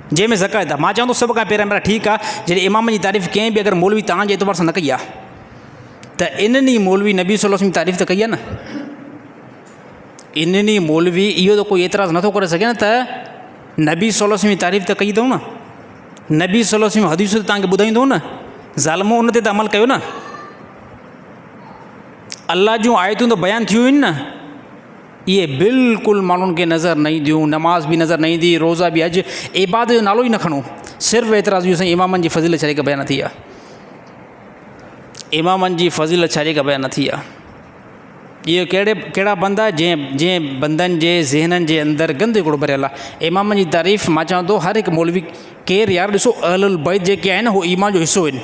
जंहिंमें ज़कात आहे। मां चवां थो सभ खां पहिरियां ठीकु आहे, जॾहिं इमाम जी तारीफ़ कंहिं बि अगरि मौलवी तव्हांजे एतबार सां न कई आहे त इन्हनि ई मौलवी नबी सल्लल्लाहु अलैहि वसल्लम जी तारीफ़ त कई आहे न। इन्हनि ई मौलवी इहो त कोई एतिराज़ु नथो करे सघे न त नबी सल्लल्लाहु अलैहि वसल्लम जी तारीफ़ त कई अथऊं न। नबी सल्लल्लाहु अलैहि वसल्लम हदीसूं तव्हांखे ॿुधाईंदो न, ज़ालिमो उन ते त अमल कयो न। अलाह जूं आयतूं त बयानु थियूं आहिनि न, इहे बिल्कुलु माण्हुनि खे नज़र न ईंदियूं। नमाज़ बि नज़र न ईंदी, रोज़ा बि, हज, इबादत जो नालो ई न खणो। सिर्फ़ु एतिराज़ु इहो साईं इमामनि जी फ़ज़ीलत छॾे करे बयानु थी आहे। इमामनि जी फ़ज़ीलत छॾे करे बयानु थी आहे। इहे कहिड़ा बंदा जंहिं बंदनि जे ज़हननि जे अंदरि गंद हिकिड़ो भरियल आहे। इमामनि जी तारीफ़ मां चवां थो हर हिकु मौलवी केरु यार ॾिसो अहलुल बैत जेके आहिनि उहो ईमान जो हिसो आहिनि।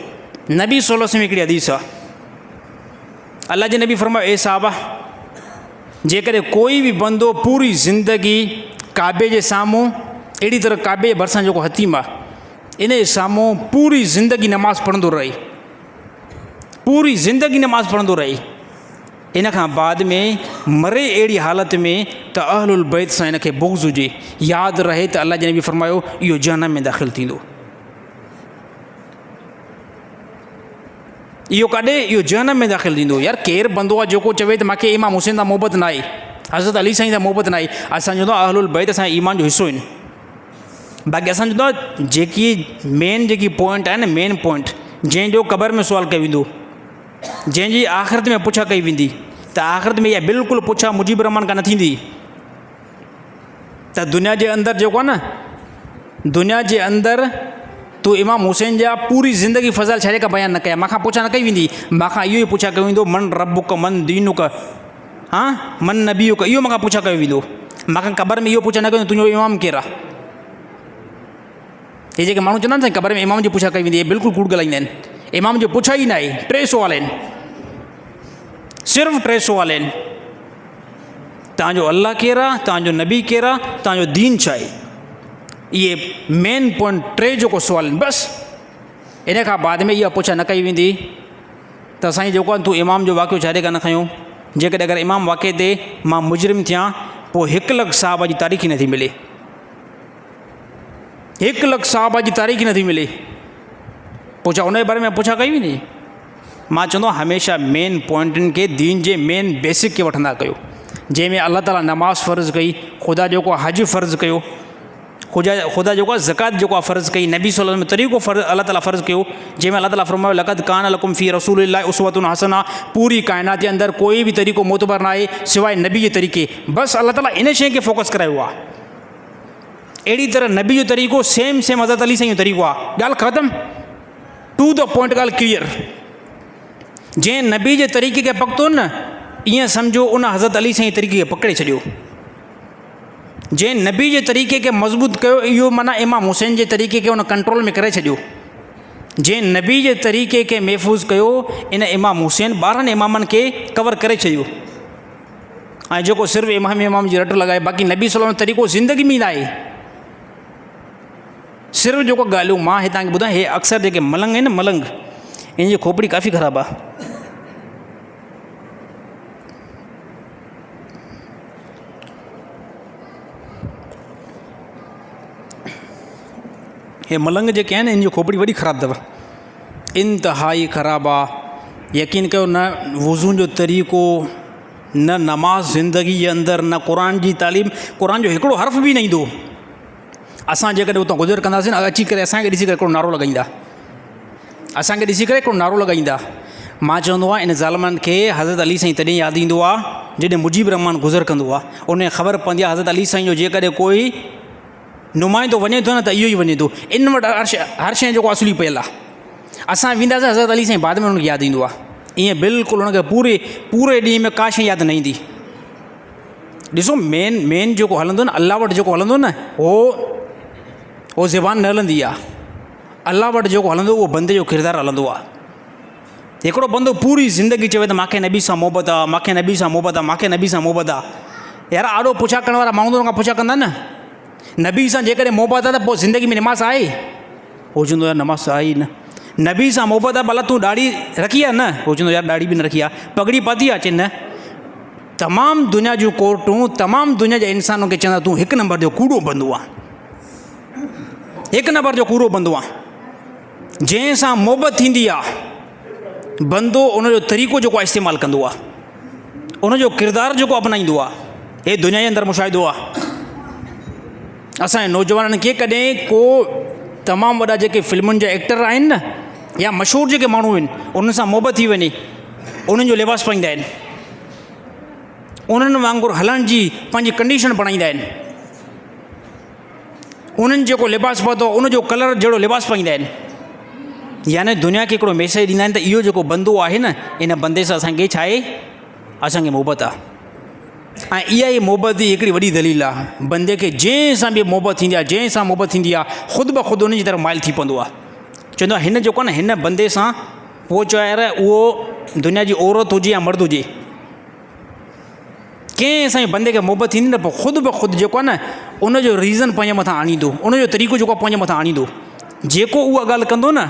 नबी सल्लल्लाहु अलैहि वसल्लम हिकिड़ी हदीस आहे, अल्लाह जे नबी फरमायो, ए साहबा, जेकॾहिं कोई बि बंदो पूरी ज़िंदगी काबे जे साम्हूं, अहिड़ी तरह काबे जे भरिसां जेको हतीम आहे, इन जे साम्हूं पूरी ज़िंदगी नमाज़ पढ़ंदो रहे, पूरी ज़िंदगी नमाज़ पढ़ंदो रहे, इन खां बाद में मरे अहिड़ी हालत में त अहलुल बैत सां इन खे बुग़्ज़ हुजे, यादि रहे त अल्लाह जे नबी फरमायो इहो जहन्नम में दाख़िल थींदो। इहो काॾे? इहो जहन्नम में दाख़िल थींदो। यार केरु बंदो आहे जेको चवे त मूंखे इमाम हुसैन सां मोहबत न आहे, हज़रत अली साईं सां मोहबत न आहे। असां चवंदो आहे अहलुल बैत असांजे ईमान जो हिसो आहिनि। बाक़ी असां चवंदो आहे जेकी मेन जेकी पॉइंट आहे न, मेन पॉइंट जंहिंजो क़बर में सुवालु कयो वेंदो, जंहिंजी आख़िरत में पुछा कई वेंदी, त आख़िरत में इहा बिल्कुलु पुछा मुजीब रहमान खां न थींदी। त दुनिया जे अंदरि जेको आहे न, दुनिया जे अंदरि तूं इमाम हुसैन जा पूरी ज़िंदगी फ़ज़ाइल छॾे का बयानु न कया, मूंखां पुछा न कई वेंदी। मूंखां इहो ई पुछा कयो वेंदो, मन रबुक, मन दीनुक, हा मन नबीयुक, इहो मूंखां पुछा कयो वेंदो। मूंखां क़बर में इहो पुछा न कयो तुंहिंजो इमाम केरु आहे। हे जेके माण्हू चवंदा आहिनि साईं क़बर में इमाम जी पुछा कई वेंदी, हे बिल्कुलु कूड़ ॻाल्हाईंदा आहिनि। इमाम जो पुछा ई न आहे, 3 सुवाल आहिनि, सिर्फ़ु 3 सुवाल आहिनि। तव्हांजो अल्लाह केरु आहे, तव्हांजो नबी केरु आहे, तव्हांजो दीन छा आहे। इहे मेन पॉइंट 3 जेको सुवाल आहिनि बसि। इन खां बाद में इहा पुछा न कई वेंदी त साईं जेको आहे तूं इमाम जो वाक़ियो छॾे कान खयो। जेकॾहिं अगरि इमाम वाक़े ते मां मुजरिम थियां, पोइ 1 लख साहब जी तारीख़ ई नथी मिले, 1 लख साहब जी तारीख़ ई नथी मिले। पोइ छा उन जे बारे में पुछा कई वेंदी। मां चवंदो आहियां हमेशह मेन पॉइंटनि खे दीन जे मेन बेसिक खे वठंदा कयो, जंहिंमें अलाह ताला नमाज़ फ़र्ज़ु कई, ख़ुदा जेको आहे हज फ़र्ज़ु कयो, ख़ुदा जेको आहे ज़कात जेको आहे फ़र्ज़ु कई, नबी सल्लल्लाहु अलैहि वसल्लम तरीक़ो अलाह ताला फ़र्ज़ु कयो, जंहिंमें अलाह ताला फरमायो लक़द कान लकुम फ़ी रसूलिल्लाहि उसवतुन हसना। पूरी काइनात जे अंदरि कोई बि तरीक़ो मोतबर न आहे सवाइ नबी जे तरीक़े। बसि अलाह ताला इन शइ खे फोकस करायो आहे। अहिड़ी तरह नबी जो तरीक़ो सेम हज़रत अली साईं जो तरीक़ो आहे। ॻाल्हि ख़तमु, टू द पॉइंट, ॻाल्हि क्लियर। जंहिं नबी जे तरीक़े खे पकितो न, ईअं सम्झो उन हज़रत अली साईं तरीक़े खे पकिड़े छॾियो। जंहिं नबी जे तरीक़े खे मज़बूत कयो, इहो माना इमाम हुसैन जे तरीक़े खे उन कंट्रोल में करे छॾियो। जंहिं नबी जे तरीक़े खे महफ़ूज़ कयो, इन इमाम हुसैन 12 इमामनि खे कवर करे छॾियो। ऐं जेको सिर्फ़ु इमाम जी रट लॻाए, बाक़ी नबी सल्लल्लाहु अलैहि वसल्लम तरीक़ो ज़िंदगी में न आहे। सिर्फ़ु जेको ॻाल्हियूं मां हितां खे ॿुधायां, हे अक्सर जेके मलंग आहिनि न, मलंग, इन जी खोपड़ी काफ़ी ख़राबु आहे। हे मलंग जेके आहिनि, इन जी खोपड़ी वॾी ख़राबु अथव, इंतिहाई ख़राबु आहे। यकीन कयो, न वुज़ू जो तरीक़ो, न नमाज़ ज़िंदगी जे अंदरि, न क़ुर जी तालीम, क़ुर जो हिकिड़ो हर्फ़ बि न ईंदो। असां जेकॾहिं उतां गुज़र कंदासीं न, अची करे असांखे ॾिसी करे हिकिड़ो नारो लॻाईंदा, असांखे ॾिसी करे हिकिड़ो नारो लॻाईंदा। मां चवंदो आहियां इन ज़ालिमनि खे हज़रत अली साईं तॾहिं यादि ईंदो आहे जॾहिं मुजीब रहमान गुज़र कंदो आहे। उन ख़बर पवंदी आहे हज़रत अली साईं जो जेकॾहिं कोई नुमाइंदो वञे थो न, त इहो ई वञे थो। इन वटि हर शइ जेको असुली पियल आहे। असां वेंदासीं हज़रत अली साईं, बाद में हुनखे यादि ईंदो आहे। ईअं बिल्कुलु हुनखे पूरे ॾींहं में का शइ यादि न ईंदी। ॾिसो मेन जेको हलंदो न, अलाह वटि जेको हलंदो न, उहो ज़बान न हलंदी आहे। अलाह वटि जेको हलंदो उहो बंदे जो किरदारु हलंदो आहे। हिकिड़ो बंदो पूरी ज़िंदगी चवे त मूंखे नबी सां मोहबत आहे, मूंखे नबी सां मोहबत आहे, मूंखे नबी सां मोहबत आहे। यार आॾो पुछा करण वारा माण्हू त हुन खां पुछा कंदा न, नबी सां जेकॾहिं मोहबत आहे त पोइ ज़िंदगी में नमाज़ आहे? हो चवंदो यार नमाज़ आहे ई न। नबी सां मोहबत आहे, भला तूं ॾाढ़ी रखी आहे न? हो चवंदो यार ॾाढ़ी बि न रखी आहे। पगड़ी पाती आहे? चए न। तमामु दुनिया जूं कोर्टूं, तमामु दुनिया जे इंसाननि खे चवंदा तूं हिकु नंबर जो कूड़ो बंदो आहे, हिकु नंबर जो कूड़ो बंदो आहे। जंहिंसां मोहबत थींदी आहे बंदो उनजो तरीक़ो जेको आहे इस्तेमालु कंदो आहे, उनजो किरदारु जेको अपनाईंदो आहे, हे दुनिया जे अंदरि मुशाहिदो आहे। असांजे नौजवाननि खे कॾहिं को तमामु वॾा जेके फिल्मुनि जा एक्टर आहिनि न, या मशहूरु जेके माण्हू आहिनि, उन्हनि सां मोहबत थी वञे, उन्हनि जो लिबास पाईंदा आहिनि, उन्हनि वांगुरु हलण जी पंहिंजी कंडीशन बणाईंदा आहिनि, उन्हनि जेको लिबास पातो उनजो कलर जहिड़ो लिबास पाईंदा आहिनि। यानी दुनिया खे हिकिड़ो मैसेज ॾींदा आहिनि त इहो जेको बंदो आहे न, इन बंदे सां असांखे छा आहे? असांखे मोहबत आहे। ऐं इहा ई मोहबत जी हिकिड़ी वॾी दलील आहे। बंदे खे जंहिंसां बि मोहबत थींदी आहे, जंहिंसां मोहबत थींदी आहे, ख़ुदि ब ख़ुदि उन जी तरफ़ माइल थी पवंदो आहे। चवंदो आहे हिन जेको आहे न, हिन बंदे सां पोइ चाहे उहो दुनिया जी औरत हुजे या मर्द हुजे, कंहिं असांजे बंदे खे मोहबत थींदी न, पोइ ख़ुदि ब ख़ुदि जेको आहे न उनजो रीज़न पंहिंजे मथां आणींदो, उनजो तरीक़ो जेको आहे पंहिंजे मथां आणींदो। जेको उहा ॻाल्हि कंदो न,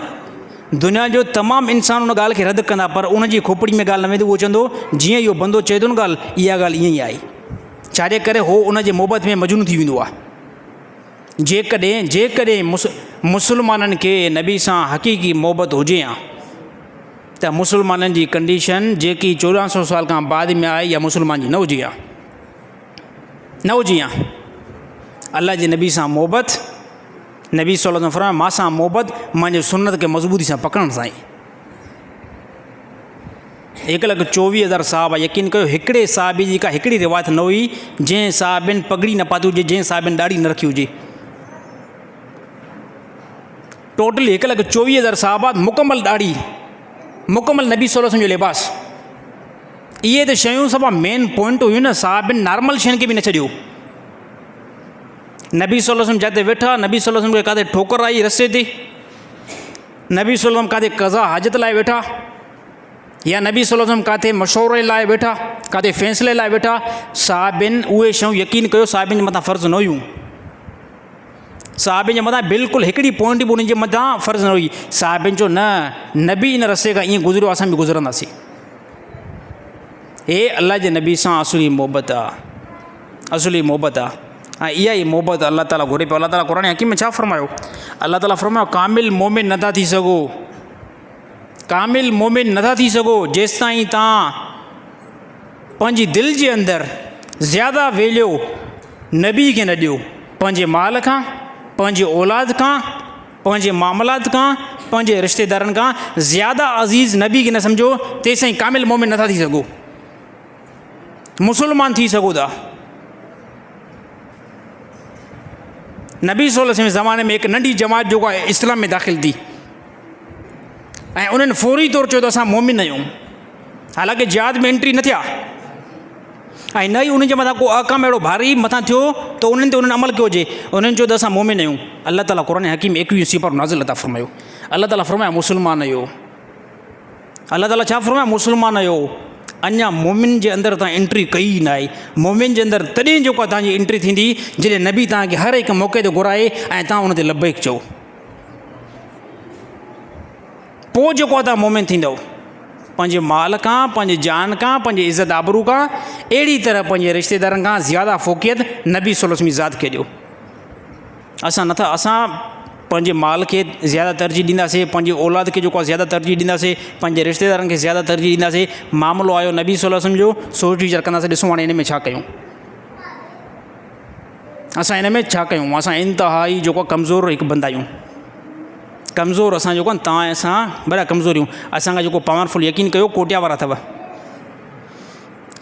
दुनिया जो तमामु इंसान उन ॻाल्हि खे रद्द कंदा, पर उनजी खोपड़ी में ॻाल्हि न वेंदी। उहो चवंदो जीअं इहो बंदो चए थो न ॻाल्हि, इहा ॻाल्हि ईअं ई आहे। छाजे करे हो उनजे मोहबत में मजनू थी वेंदो आहे। जेकॾहिं मुसलमाननि खे नबी सां हक़ीक़ी मोहबत हुजे हा, त मुसलमाननि जी कंडीशन जेकी 1400 साल खां बाद में आहे, या मुसलमान जी न हुजे हा, न हुजे हा। अल्लाह जे नबी सां मोहबत, नबी सल्लल्लाहु अलैहि वसल्लम फरमाया मां सां मोहबत मुंहिंजे सुन्नत खे मज़बूती सां पकड़ण सां ई। 1,24,000 साहब, यकीन कयो हिकिड़े साहबी जी का हिकिड़ी रिवायत न हुई जंहिं साहबिन पगड़ी न पाती हुजे, जंहिं साहबिन ॾाढ़ी न रखी हुजे। टोटली 1,24,000 साहबा, मुकमल ॾाढ़ी, मुकमल नबी सल्लल्लाहु अलैहि वसल्लम जो लिबास। इहे त शयूं सभु मेन पॉइंट हुयूं न। साहबिन नॉर्मल शयुनि खे बि न छॾियो। नबी सल्लल्लाहु अलैहि वसल्लम जिते वेठा, नबी सल्लल्लाहु अलैहि वसल्लम खे काथे ठोकर आई रस्ते ते, नबी सल्लल्लाहु अलैहि वसल्लम काथे क़ज़ा हाजत लाइ वेठा, या नबी सल्लल्लाहु अलैहि वसल्लम काथे मशवरे लाइ वेठा, काथे फ़ैसिले लाइ वेठा, साहबिन उहे शयूं यकीन कयो साहबिन जे मथां फ़र्ज़ु न हुयूं। साहबिन जे मथां बिल्कुलु हिकिड़ी पॉइंट बि उन्हनि जे मथां फ़र्ज़ु न हुई। साहबिन जो न, नबी इन रस्ते खां ईअं गुज़रियो, असां बि गुज़रंदासीं। हे अल्लाह जे नबी सां असली मोहबत आहे, असली मोहबत आहे। ऐं इहा ई मोहबत अल्लाह ताला घुरे पियो। अल्लाह ताला क़ुरान हकीम में छा फ़रमायो? अल्लाह ताला फ़रमायो कामिल मोमिन नथा थी सघो, कामिल मोमिन नथा थी सघो जेसि ताईं तव्हां पंहिंजी दिलि जे अंदरि ज़्यादा वैल्यू नबी खे न ॾियो, पंहिंजे माल खां, पंहिंजे औलाद खां, पंहिंजे मामलात खां, पंहिंजे रिश्तेदारनि खां ज़्यादा अज़ीज़ नबी खे न सम्झो, तेसि ताईं कामिल मोमिन नथा थी सघो। मुसलमान थी सघो था। नबी सल्लल्लाहु अलैहि वसल्लम ज़माने में हिकु नंढी जमात जेको आहे इस्लाम में दाख़िल थी, ऐं उन्हनि फौरी तौरु चयो त असां मोमिन आहियूं। हालांकि जिहाद में एंट्री न थिया, ऐं न ई उन्हनि जे मथां को अहकाम अहिड़ो भारी मथां थियो त उन्हनि ते उन्हनि अमल कयो हुजे। उन्हनि चयो त असां मोमिन आहियूं। अल्लाह ताला क़ुरान हकीम 21 सीपर नाज़िल अता फ़रमायो। अल्लाह ताला फ़रमाया मुसलमान आहियो। अल्लाह ताला छा फ़रमाया? मुसलमान आहियो। अञा मोमिन जे अंदरि तव्हां एंट्री कई न आहे। मोमिन जे अंदरि तॾहिं जेको आहे तव्हांजी एंट्री थींदी जॾहिं नबी तव्हांखे हर हिकु मौक़े ते घुराए ऐं तव्हां उन ते लबैक चओ, पोइ जेको आहे तव्हां मोमिन थींदव। पंहिंजे माल खां, पंहिंजे जान खां, पंहिंजे इज़त आबरू खां, अहिड़ी तरह पंहिंजे रिश्तेदारनि खां ज़्यादा फ़ोकियत नबी सल्लल्लाहु अलैहि वसल्लम जी ज़ात खे ॾियो। असां पंहिंजे माल खे ज़्यादा तरजीह ॾींदासीं, पंहिंजी औलाद खे जेको आहे ज़्यादा तरजीह ॾींदासीं, पंहिंजे रिश्तेदारनि खे ज़्यादा तरजीह ॾींदासीं। मामिलो आयो नबी सल्लल्लाहु अलैहि वसल्लम जो, सोच वीचार कंदासीं ॾिसूं हाणे हिन में छा कयूं, असां हिन में छा कयूं। असां इंतिहाई जेको आहे कमज़ोर हिकु बंदा आहियूं। कमज़ोर असां जेको आहे तव्हां असां बड़ा कमज़ोर आहियूं। असांखां जेको पावरफुल यकीन कयो कोटिया वारा अथव।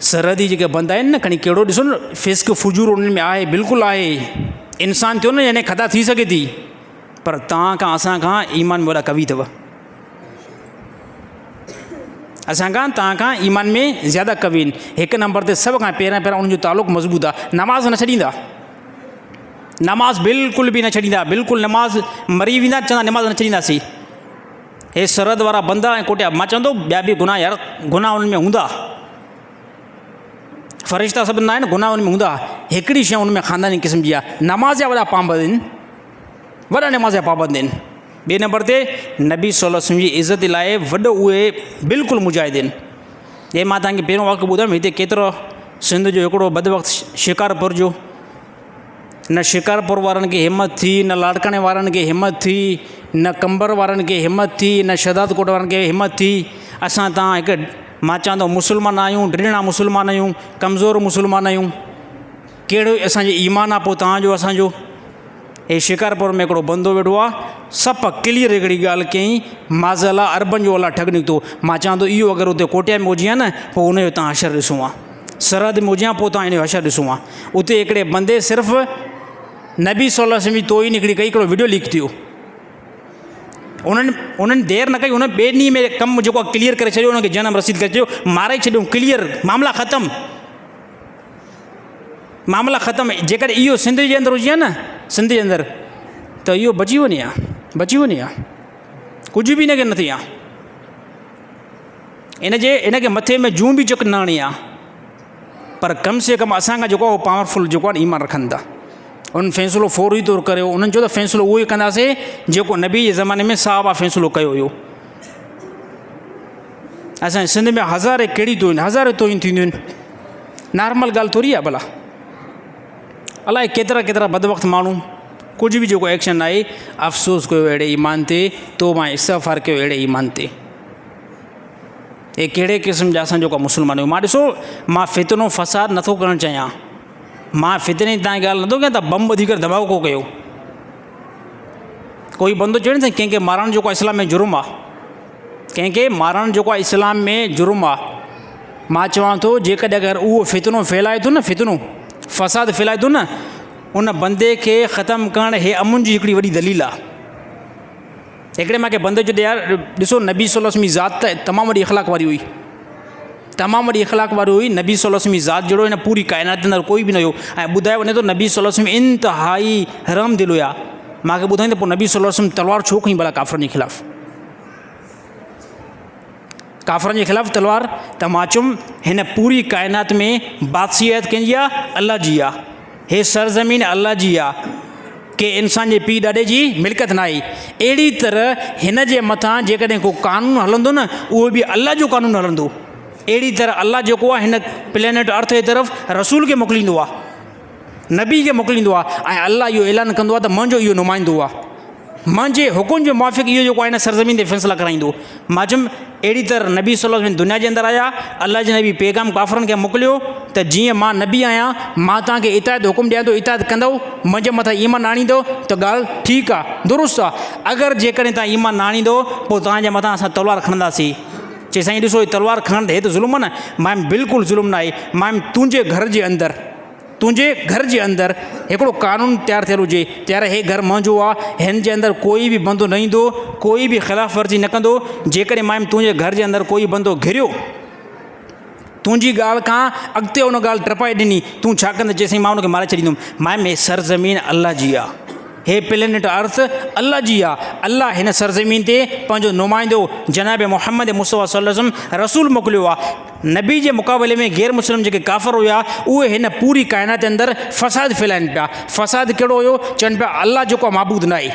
सरहदी जेके बंदा आहिनि न, खणी कहिड़ो ॾिसो न फिस्क फुजूर उन्हनि में आहे, बिल्कुलु आहे। इंसान थियो न यानी ख़ता थी सघे थी, पर तव्हां खां असां खां ईमान में वॾा कवि अथव। असांखां तव्हां खां ईमान में ज़्यादा कवि आहिनि। हिकु नंबर ते सभ खां पहिरियां उन्हनि जो तालुक़ु मज़बूत आहे। नमाज़ न छॾींदा, नमाज़ बिल्कुलु बि न छॾींदा, बिल्कुलु नमाज़ मरी वेंदा, चवंदा नमाज़ न छॾींदासीं। हे सरहद वारा बंदा ऐं कोटिया, मां चवंदो ॿिया बि गुनाह यार, गुनाह उन्हनि में हूंदा, फ़रिश्ता सभु न आहिनि, गुनाह उन में हूंदा, हिकिड़ी शइ उन में ख़ानदानी क़िस्म जी आहे, नमाज़ जा वॾा पाबंद आहिनि, वॾा नमाज़ जा पाबंद आहिनि। ॿिए नंबर ते नबी सल्लल्लाहु अलैहि वसल्लम जी इज़त लाइ वॾो उहे बिल्कुलु मुजाहिद आहिनि। हे मां तव्हांखे पहिरियों वाक़ियो ॿुधायुमि, हिते केतिरो सिंध जो हिकिड़ो बदवक़्तु शिकारपुर जो, न शिकारपुर वारनि खे हिमत थी, न लाड़काणे वारनि खे हिमत थी, न कंबर वारनि खे हिमत थी, न शहदाद कोट वारनि खे हिमत थी। असां तव्हां हिकु, मां चवां थो मुस्लमान आहियूं, ड्रिणा मुस्लमान आहियूं, कमज़ोर मुस्लमान आहियूं, कहिड़ो असांजो ईमान आहे पोइ तव्हांजो असांजो। हे शिकारपुर में हिकिड़ो बंदो वेठो आहे, सप क्लियर हिकिड़ी ॻाल्हि कयईं, माज़अल्लाह अरबनि जो अलाह ठग निकितो। मां चवां थो इहो अगरि उते कोटिया में हुजे हा न, पोइ हुनजो तव्हां अशर ॾिसूं आहे, सरहद में हुजे हा पोइ तव्हां हिनजो अशर ॾिसूं आहे। उते हिकिड़े बंदे सिर्फ़ु नबी सल्लल्लाहु अलैहि वसल्लम जी तोहीन हिकिड़ी कई, हिकिड़ो वीडियो लीक थियो, उन्हनि देरि न कई, उन ॿिए ॾींहं में कमु जेको आहे क्लियर करे छॾियो, उनखे जनम रसीद करे छॾियो, मारे छॾियो, क्लियर, मामला ख़तमु, मामला ख़तमु। जेकॾहिं इहो सिंध जे अंदरि हुजे हा न, सिंध जे अंदरि, त इहो बची वञे हा, बची वञे हा, कुझु बि हिनखे न थी आहे, इनखे मथे में जूं बि चुक न हणी आहे। पर कम से कम असांखां जेको आहे पावरफुल जेको आहे ईमान रखनि था, उन फ़ैसिलो फौरी तौरु करियो। उन्हनि चयो त फ़ैसिलो उहो ई कंदासीं जेको नबी जे ज़माने में साहबा फ़ैसिलो कयो हुयो। असांजे सिंध में हज़ारे कहिड़ी तोहिन, हज़ारे तोहिन थींदियूं आहिनि, नॉर्मल ॻाल्हि थोरी आहे भला। अलाए केतिरा केतिरा बदवक़्तु माण्हू कुझु बि जेको एक्शन आहे, अफ़सोस कयो अहिड़े ईमान ते, तौबा इस्तग़फ़ार कयो अहिड़े ईमान ते। हे कहिड़े क़िस्म जा असां जेको मुस्लमान आहियूं। मां ॾिसो, मां फितनो फ़साद नथो करणु चाहियां, मां फितने जी तव्हांजी ॻाल्हि नथो कयां त बम ॿधी करे धमाको कयो। कोई बंदो चवे न कंहिंखे मारणु जेको आहे इस्लाम में जुर्म आहे, कंहिंखे मारणु जेको आहे इस्लाम में जुर्म आहे। मां चवां थो जेकॾहिं अगरि उहो फितनो फैलाए थो न, फितनो फ़साद फैलाए थो न, उन बंदे खे ख़तमु करणु हे अमुन जी हिकिड़ी वॾी दलील आहे। हिकिड़े मूंखे बंदे जो यार ॾिसो, नबी सल्लल्लाहु अलैहि वसल्लम जी ज़ात त तमामु वॾी अख़लाक़ वारी हुई, तमामु वॾी अख़लाक़ वारी हुई। नबी सल्लल्लाहु अलैहि वसल्लम जी ज़ात जहिड़ो हिन पूरी काइनात जे अंदरि कोई बि न हुयो। ऐं ॿुधायो वञे थो नबी सल्लल्लाहु अलैहि वसल्लम इंतिहाई हराम दिलि हुया। मूंखे ॿुधाईंदे पोइ नबी सल्लल्लाहु अलैहि वसल्लम तलवार छो खईं भला काफ़रनि जे ख़िलाफ़ु, काफ़रनि जे ख़िलाफ़ु तलवार? त मां चयुमि हिन पूरी काइनात में बादशाहियत कंहिंजी आहे? अल्लाह जी आहे। हे सरज़मीन अल्लाह जी आहे, के इंसान जे पीउ ॾाॾे जी मिल्कियत न आहे। अहिड़ी तरह हिन जे मथां जेकॾहिं को क़ानून हलंदो न, उहो बि अल्लाह जो क़ानून हलंदो। अहिड़ी तरह अल्लाह जेको आहे हिन प्लेनेट अर्थ जे तरफ़ रसूल खे मोकिलींदो आहे, नबी खे मोकिलींदो आहे, ऐं अल्लाह इहो ऐलान कंदो आहे त मुंहिंजो इहो नुमाइंदो आहे, मुंहिंजे हुकुम जे मुआफ़िक़ इहो जेको आहे हिन सरज़मीन ते फ़ैसिला कराईंदो। मां चयुमि अहिड़ी तरह नबी सल्लल्लाहु अलैहि वसल्लम दुनिया जे अंदरि आया, अल्लाह जे नबी पैगाम काफ़रनि खे मोकिलियो त जीअं मां नबी आहियां, मां तव्हांखे इतायत हुकुम ॾियां थो, इतायत कंदव, मुंहिंजे मथां ईमान आणींदो त ॻाल्हि ठीकु आहे, दुरुस्त आहे। अगरि जेकॾहिं तव्हां ईमान न आणींदो, पोइ तव्हांजे मथां असां तलवार खणंदासीं। चई साईं ॾिसो ही तलवार खणण हे त ज़ुल्म आहे न। मां बिल्कुलु ज़ुल्म न आहे। मां तुंहिंजे घर जे अंदरि हिकिड़ो क़ानून तयारु थियलु हुजे, ત્યારે हे घर मुंहिंजो आहे, हिन जे अंदरि कोई बि बंदो न ईंदो, कोई बि ख़िलाफ़ वर्ज़ी न कंदो। जेकॾहिं मां तुंहिंजे घर जे अंदरि कोई बंदो घिरियो, तुंहिंजी ॻाल्हि खां अॻिते उन ॻाल्हि टपाए ॾिनी, तूं छा कंदे? चई साईं मां उनखे मारे छॾींदुमि। मां में सरज़मीन अल्लाह जी आहे, हे प्लेनेट अर्थ अल्लाह जी आहे। अल्लाह हिन सरज़मीन ते पंहिंजो नुमाइंदो जनाब मोहम्मद मुस्तफ़ा सल्लल्लाहु अलैहि वसल्लम रसूल मोकिलियो आहे। नबी जे मुक़ाबले में गैर मुस्लिम जेके काफ़र हुया, उहे हिन पूरी काइनात जे अंदरि फ़साद फैलाइनि पिया। फ़साद कहिड़ो हुयो? चवनि पिया अल्लाह जेको आहे माबूद न आहे।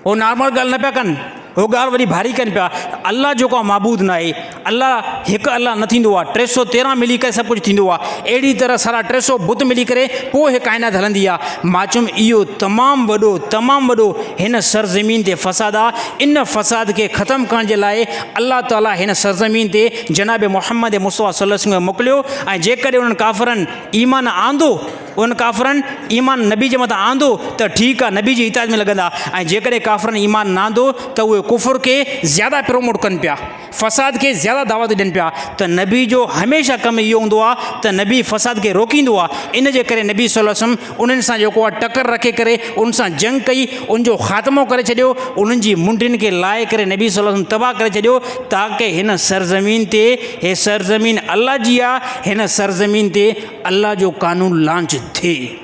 उहो नॉर्मल ॻाल्हि न पिया कनि, उहो ॻाल्हि वरी भारी कनि पिया। अल्लाह जेको आहे माबूद न आहे, अल्लाह हिकु अल्लाह न थींदो आहे, 313 मिली करे सभु कुझु थींदो आहे। अहिड़ी तरह सारा 300 बुत मिली करे पोइ हीअ काइनात हलंदी आहे। मां चयुमि इहो तमामु वॾो हिन सरज़मीन ते फ़साद आहे। इन फ़साद खे ख़तमु करण जे लाइ अल्लाह ताला हिन सरज़मीन ते जनाब मोहम्मद मुस्तफ़ा सल्लल्लाहु अलैहि वसल्लम मोकिलियो। ऐं जेकॾहिं उन्हनि काफ़रनि ईमान आंदो, उन काफ़रनि ईमान नबी जे मथां आंदो त ठीकु आहे, नबी जी इताअत में लॻंदा। ऐं जेकॾहिं काफ़रनि ईमान न आंदो त उहे कुफ़र खे ज़्यादा प्रमोट कनि पिया, फ़साद खे ज़्यादा दावत ॾियनि पिया। त नबी जो हमेशह कमु इहो हूंदो आहे त नबी फ़साद खे रोकींदो आहे। इन जे करे नबी सल्लल्लाहु अलैहि वसल्लम उन्हनि सां जेको आहे टकर रखे करे उन सां जंग कई, उनजो ख़ात्मो करे छॾियो, उन्हनि जी मुंडियुनि खे लाहे करे नबी सल्लल्लाहु अलैहि वसल्लम तबाह करे छॾियो, ताकी हिन सरज़मीन ते, हे सरज़मीन अल्लाह जी आहे, हिन सरज़मीन ते अल्लाह जो कानून लॉन्च थिए।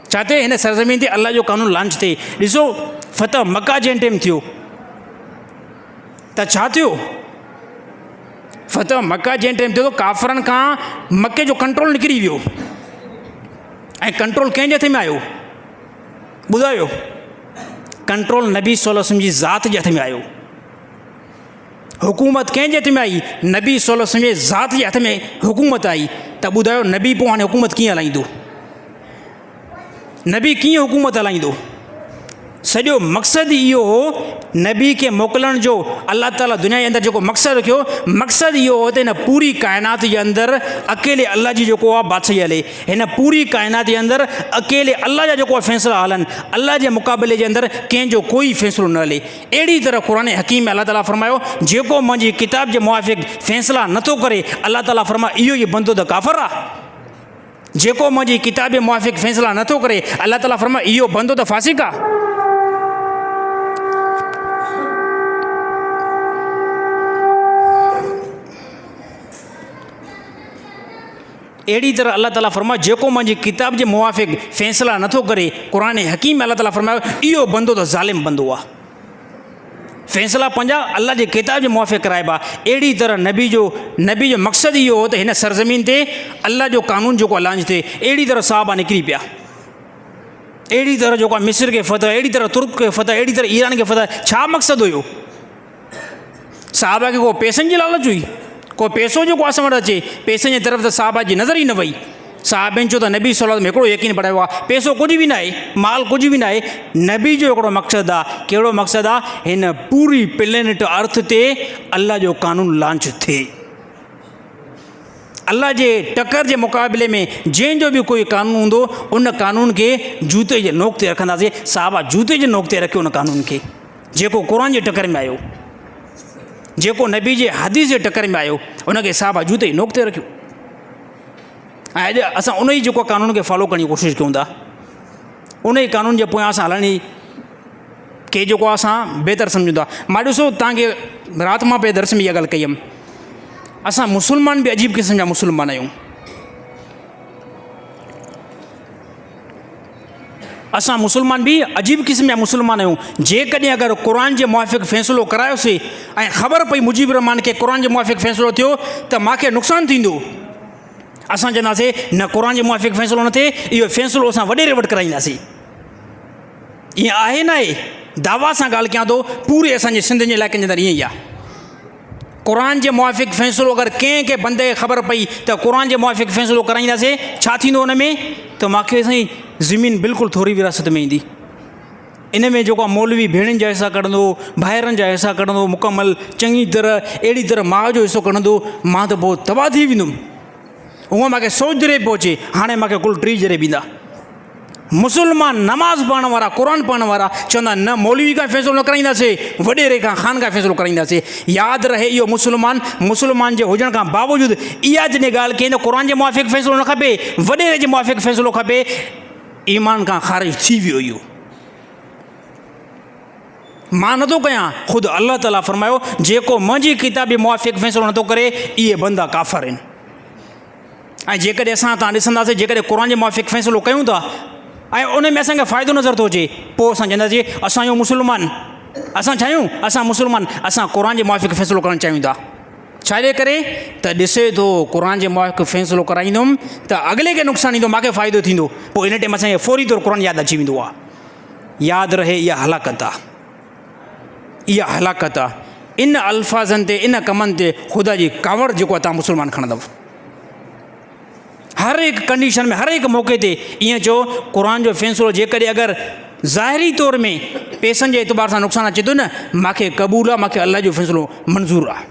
छा थिए? हिन सरज़मीन ते अल्लाह जो कानून लॉन्च थिए। ॾिसो फ़तह मक्का जंहिं टाइम थियो त छा थियो? फतह मका जंहिं टाइम थियो काफ़रनि खां मके जो कंट्रोल निकिरी वियो ऐं कंट्रोल कंहिंजे हथ में आयो ॿुधायो कंट्रोल नबी सल्लल्लाहु अलैहि वसल्लम जी ज़ात जे हथ में आयो हुकूमत कंहिंजे हथ में आई नबी सल्लल्लाहु अलैहि वसल्लम जे ज़ात जे हथ में हुकूमत आई त ॿुधायो नबी पोइ हाणे हुकूमत कीअं हलाईंदो नबी कीअं हुकूमत हलाईंदो सॼो मक़सदु इहो हो नबी खे मोकिलण जो अलाह ताला दुनिया जे अंदरि जेको मक़सदु रखियो मक़सदु इहो हो त हिन पूरी काइनात जे अंदरि अकेले अलाह जी जेको आहे बादशाही हले हिन पूरी काइनात जे अंदरि अकेले अलाह जा जेको आहे फ़ैसिला हलनि अलाह जे मुक़ाबले जे अंदरि कंहिंजो कोई फ़ैसिलो न हले अहिड़ी तरह क़ुर हकीम में अलाह ताला फरमायो जेको मुंहिंजी किताब जे मुआफ़िक़ फ़ैसिला नथो करे अलाह ताला फरमायो इहो ई बंदो त काफ़िर आहे जेको मुंहिंजी किताब जे मुआफ़िक़ फ़ैसिला नथो करे अलाह ताला फरमायो इहो बंदो त फ़ासिक़ आहे अहिड़ी तरह अलाह ताला फरमायो जेको मुंहिंजी किताब जे मुआफ़िक़ फ़ैसिला नथो करे क़ुर हकीम में अलाह ताला फरमायो इहो बंदो त ज़ालिम बंदो आहे फ़ैसिला पंहिंजा अलाह जे किताब जे मुआफ़िक़ कराइबा अहिड़ी तरह नबी जो मक़सदु इहो हो त हिन सरज़मीन ते अलाह जो कानून जेको लांच थिए अहिड़ी तरह साहबा निकिरी पिया अहिड़ी तरह जेको आहे मिस्र खे फ़तह अहिड़ी तरह तुर्क खे फ़तह अहिड़ी तरह ईरान खे फ़तह छा मक़सदु हुयो साहबा खे को पैसनि जी लालच हुई को पैसो जेको असां वटि अचे पैसनि जी तरफ़ त साहबा जी नज़र ई न वई साहबनि चयो त नबी सल्लल्लाहु अलैहि वसल्लम हिकिड़ो यकीन बढ़ायो आहे पैसो कुझु बि न आहे माल कुझु बि न आहे नबी जो हिकिड़ो मक़सदु आहे कहिड़ो मक़सदु आहे हिन पूरी प्लेनेट अर्थ ते अलाह जो कानून लॉन्च थिए अलाह जे टकर जे मुक़ाबले में जंहिंजो बि कोई कानून हूंदो उन कानून खे जूते जे नोक ते रखंदासीं साहबा जूते जे नोक ते रखियो उन कानून खे जेको क़ुर जे टकर में आयो जेको नबी जे हदीस जे टकर में आयो उनखे साहबा जूते नोक ते रखियो ऐं अॼु असां उन ई जेको कानून खे फॉलो करण जी कोशिशि कयूं था उन ई कानून जे पोयां असां हलण जी के जेको असां बहितर सम्झूं था मां ॾिसो तव्हांखे राति मां पे दर्स में इहा ॻाल्हि कई हुअमि असां मुस्लमान बि अजीब क़िस्म जा मुस्लमान आहियूं असां मुस्लमान बि अजीब क़िस्म जा मुस्लमान आहियूं जेकॾहिं अगरि क़ुर जे मुआफ़िक़ फ़ैसिलो करायोसीं ऐं ख़बर पई मुजीब रहमान खे क़ुर जे मुआफ़िक़ फ़ैसिलो थियो त मूंखे नुक़सानु थींदो असां चवंदासीं न क़ुर जे मुआफ़िक़ फ़ैसिलो न थिए इहो फ़ैसिलो असां वॾेरे वटि कराईंदासीं ईअं आहे न आहे दावा सां ॻाल्हि कयां थो पूरे असांजे सिंध जे इलाइक़े जे अंदरि ईअं ई आहे क़ुर जे मुआफ़िक़ फ़ैसिलो अगरि कंहिंखे बंदे खे ख़बर पई त क़ुर जे मुआफ़िक़ फ़ैसिलो कराईंदासीं छा थींदो हुन में त मूंखे साईं ज़मीन बिल्कुलु थोरी विरासत में ईंदी इन में जेको आहे मौलवी भेणनि जा हिसा कढंदो भाइरनि जा हिसा कढंदो मुकमल चङी तरह अहिड़ी तरह माउ जो हिसो कढंदो मां त पोइ तबाह थी वेंदुमि उहो मूंखे सोच जरे पियो अचे हाणे मूंखे कुल 3 जरे ॾींदा मुस्लमान नमाज़ पढ़ण वारा क़ुर पढ़ण वारा चवंदा न मौलवी खां फ़ैसिलो न कराईंदासीं वॾेरे खां ख़ान खां फ़ैसिलो कराईंदासीं यादि रहे इहो मुस्लमान जे हुजण खां बावजूदि इहा जॾहिं ॻाल्हि कई त क़ुर जे मुआफ़िक़ फ़ैसिलो न खपे वॾेरे जे मुआफ़िक़ फ़ैसिलो खपे ईमान खां ख़ारिज थी वियो इहो मां नथो कयां ख़ुदि अलाह ताला फरमायो जेको मुंहिंजी किताब जे मुआफ़िक़ फ़ैसिलो नथो करे इहे बंदा काफ़िर आहिनि ऐं जेकॾहिं असां तव्हां ॾिसंदासीं जेकॾहिं क़ुर जे मुआफ़िक़ फ़ैसिलो कयूं था ऐं उन में असांखे फ़ाइदो नज़र थो अचे पोइ असां चवंदासीं असां जो मुस्लमान असां छा आहियूं असां मुस्लमान असां क़ुर जे मुआफ़िक़ फ़ैसिलो करणु चाहियूं था छाजे करे त ॾिसे थो क़ुर जे मुआफ़िक़ फ़ैसिलो कराईंदुमि त अॻिले खे नुक़सानु ईंदो मूंखे फ़ाइदो थींदो पोइ इन टाइम असांखे फौरी तौरु क़ुर यादि अची वेंदो आहे यादि रहे इहा हलाकत आहे इहा हलाकत आहे इन अल्फाज़नि ते इन कमनि ते ख़ुदा जी कावड़ जेको आहे तव्हां मुस्लमान खणंदव हर हिकु कंडीशन में हर हिकु मौक़े ते ईअं चओ क़ुर जो फ़ैसिलो जेकॾहिं अगरि ज़ाहिरी तौर में पैसनि जे एतबार सां नुक़सानु अचे थो न मूंखे क़बूल आहे मूंखे अलाह जो फ़ैसिलो मंज़ूरु आहे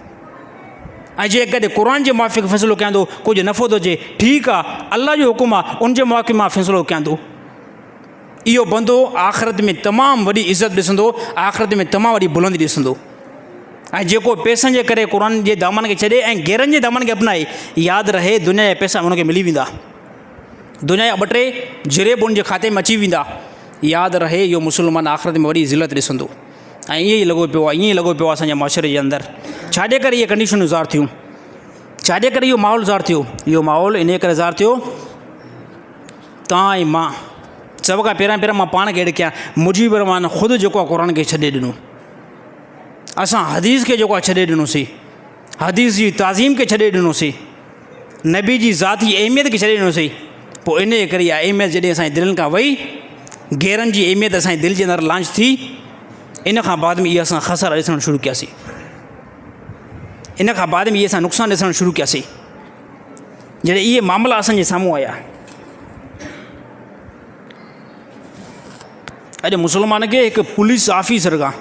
ऐं जेकॾहिं क़ुर जे मुआफ़िक़ फ़ैसिलो कयां थो कुझु नफ़ो थो अचे ठीकु आहे अलाह जो हुकुम आहे उन जे मुआफ़िक़ मां फ़ैसिलो कयां थो इहो बंदो आख़िरत में तमामु वॾी इज़त ॾिसंदो आख़िरत में तमामु वॾी बुलंदी ॾिसंदो ऐं जेको पैसनि जे करे क़ुर जे दामन खे छॾे ऐं गैरनि जे दामन खे अपनाए यादि रहे दुनिया जा पैसा हुनखे मिली वेंदा दुनिया जा 2-3 जिरेब उन जे खाते में अची वेंदा यादि रहे इहो मुस्लमान आख़िरत में वॾी ज़िलत ॾिसंदो ऐं ईअं ई लॻो पियो आहे ईअं ई लॻो पियो आहे असांजे मुआशिरे जे अंदरि छाजे करे इहे कंडीशनूं ज़ाहिर थियूं छाजे करे इहो माहौल ज़ाहिर थियो इहो माहौल इन करे ज़ाहिर थियो तव्हां ऐं मां सभ खां पहिरियां मां पाण खे एॾे कयां मुजीब रहमान ख़ुदि जेको आहे क़ुर खे छॾे ॾिनो असां हदीस खे जेको आहे छॾे ॾिनोसीं हदीस जी ताज़ीम खे छॾे ॾिनोसीं, नबी जी ज़ाती अहमियत खे छॾे ॾिनोसीं, पोइ इन जे करे इहा अहमियत जॾहिं असांजी दिलनि खां वई, गैरनि जी अहमियत असांजे दिलि जे अंदरि लॉन्च थी, इन खां बाद में इहे असां ख़सारा ॾिसणु शुरू कयासीं। इन खां बाद में इहे असां नुक़सानु ॾिसणु शुरू कयासीं। जॾहिं इहे मामला असांजे साम्हूं आया, अॼु मुस्लमान खे हिकु पुलिस ऑफिसर खां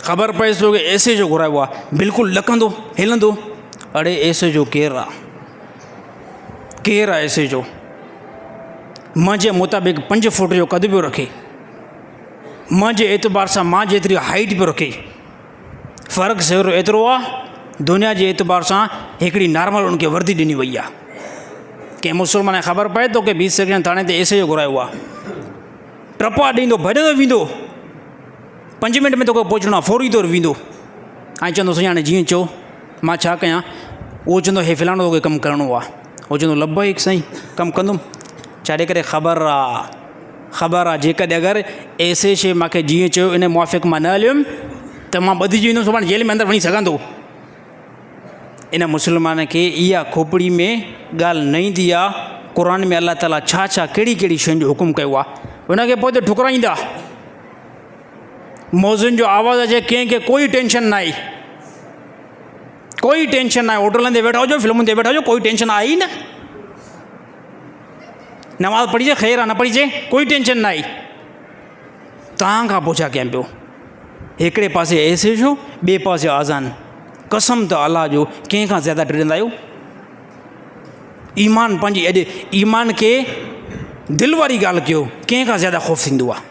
ख़बर पए थो कि एस जो घुरायो आहे, बिल्कुलु लकंदो हिलंदो, अड़े एस जो केरु आहे, केरु आहे एस जो? मुंहिंजे मुताबिक़ 5 फुट जो कद पियो रखे, मुंहिंजे एतबार सां मां जेतिरी हाइट पियो रखे, फ़र्क़ु सिर्फ़ु एतिरो आहे दुनिया जे एतबार सां हिकिड़ी नॉर्मल उनखे वर्दी ॾिनी वई आहे। कंहिं मुस्लमान खे ख़बर पए थो कि 20 सेकेंड थाणे ते एस जो घुरायो आहे, टपा ॾींदो, भॼंदो वेंदो, 5 मिंट में तोखे पहुचणो आहे, फौरी तौरु वेंदो ऐं चवंदो साईं हाणे जीअं चओ मां छा कयां? उहो चवंदो हे फ़लाणो तोखे कमु करिणो आहे, उहो चवंदो लबैक साईं कमु कंदुमि। छाॾे करे ख़बर आहे जेकॾहिं अगरि ऐसे शइ मूंखे जीअं चयो इन मुआफ़िक़ मां न हलियुमि त मां ॿधिजी वेंदुमि, सुभाणे जेल में अंदरि वञी सघंदो। इन मुस्लमान खे इहा खोपड़ी में ॻाल्हि न ईंदी आहे क़ुर में अलाह ताला छा छा कहिड़ी कहिड़ी शयुनि जो हुकुम कयो आहे, उनखे पोइ त ठुकराईंदा। मौज़ुनि जो आवाज़ु अचे, कंहिंखे कोई टेंशन न आहे, कोई टेंशन न आहे, होटलनि ते वेठा हुजो, फिल्मुनि ते वेठा हुजो, कोई टेंशन आहे ई न। नमाज़ पढ़िजे ख़ैर आहे, न पढ़िजे कोई टेंशन न आहे। तव्हां खां पुछा कयां पियो, हिकिड़े पासे ऐसे जो, ॿिए पासे आज़ान, कसम त अलाह जो कंहिंखां ज़्यादा डरंदा आहियो? ईमान पंहिंजी अॼु ईमान खे दिलि वारी ॻाल्हि कयो, कंहिंखां ज़्यादा ख़ौफ़ थींदो आहे?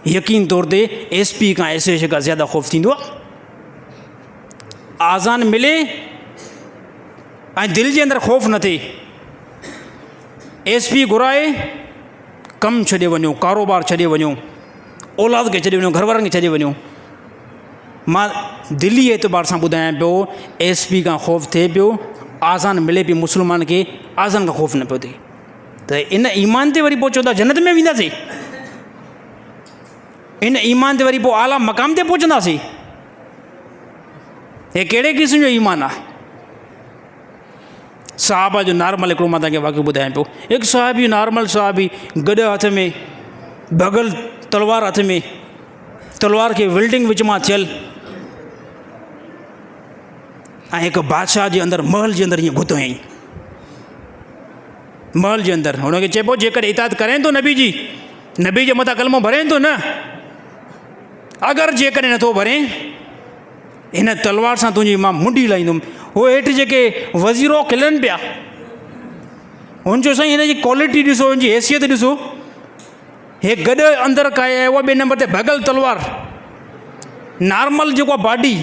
यकीन तौर ते SP खां SS खां ज़्यादा ख़ौफ़ थींदो आहे। आज़ान मिले ऐं दिलि जे अंदरि ख़ौफ़ न थिए, SP घुराए कमु छॾे वञो, कारोबार छॾे वञो, औलाद खे छॾे वञो, घरवारनि खे छॾे वञो। मां दिली एतबार सां ॿुधायां पियो, SP खां ख़ौफ़ थिए पियो, आज़ान मिले पई मुस्लमान खे, आज़ान खां ख़ौफ़ न पियो थिए। त इन ईमान ते वरी पोइ चवंदा जन्नत में वेंदासीं, इन ईमान ते वरी पोइ आला मक़ाम ते पहुचंदासीं। हे कहिड़े क़िस्म जो ईमान आहे? साहबा जो नॉर्मल हिकिड़ो मां तव्हांखे वाक़ियो ॿुधायां पियो। हिकु साहिबी, नॉर्मल साहिबी, गॾु हथ में भॻल तलवार हथ में, तलवार खे विल्डिंग विच मां थियल, ऐं हिकु बादशाह जे अंदरि महल जे अंदरि ईअं घुतो हईं, महल जे अंदरि। हुनखे चइबो जेकॾहिं इताद करें थो नबी जी, नबी जे मथां कलमो भरे थो न, अगरि जेकॾहिं नथो भरे हिन तलवार सां तुंहिंजी मां मुंडी लाहींदुमि। उहे हेठि जेके वज़ीरो खिलनि पिया, हुनजो साईं हिन जी क्वालिटी ॾिसो, हिन जी हैसियत ॾिसो, हे गॾु अंदरि काए आहे, उहा 2 नंबर ते भॻल तलवार, नॉर्मल जेको आहे बॉडी,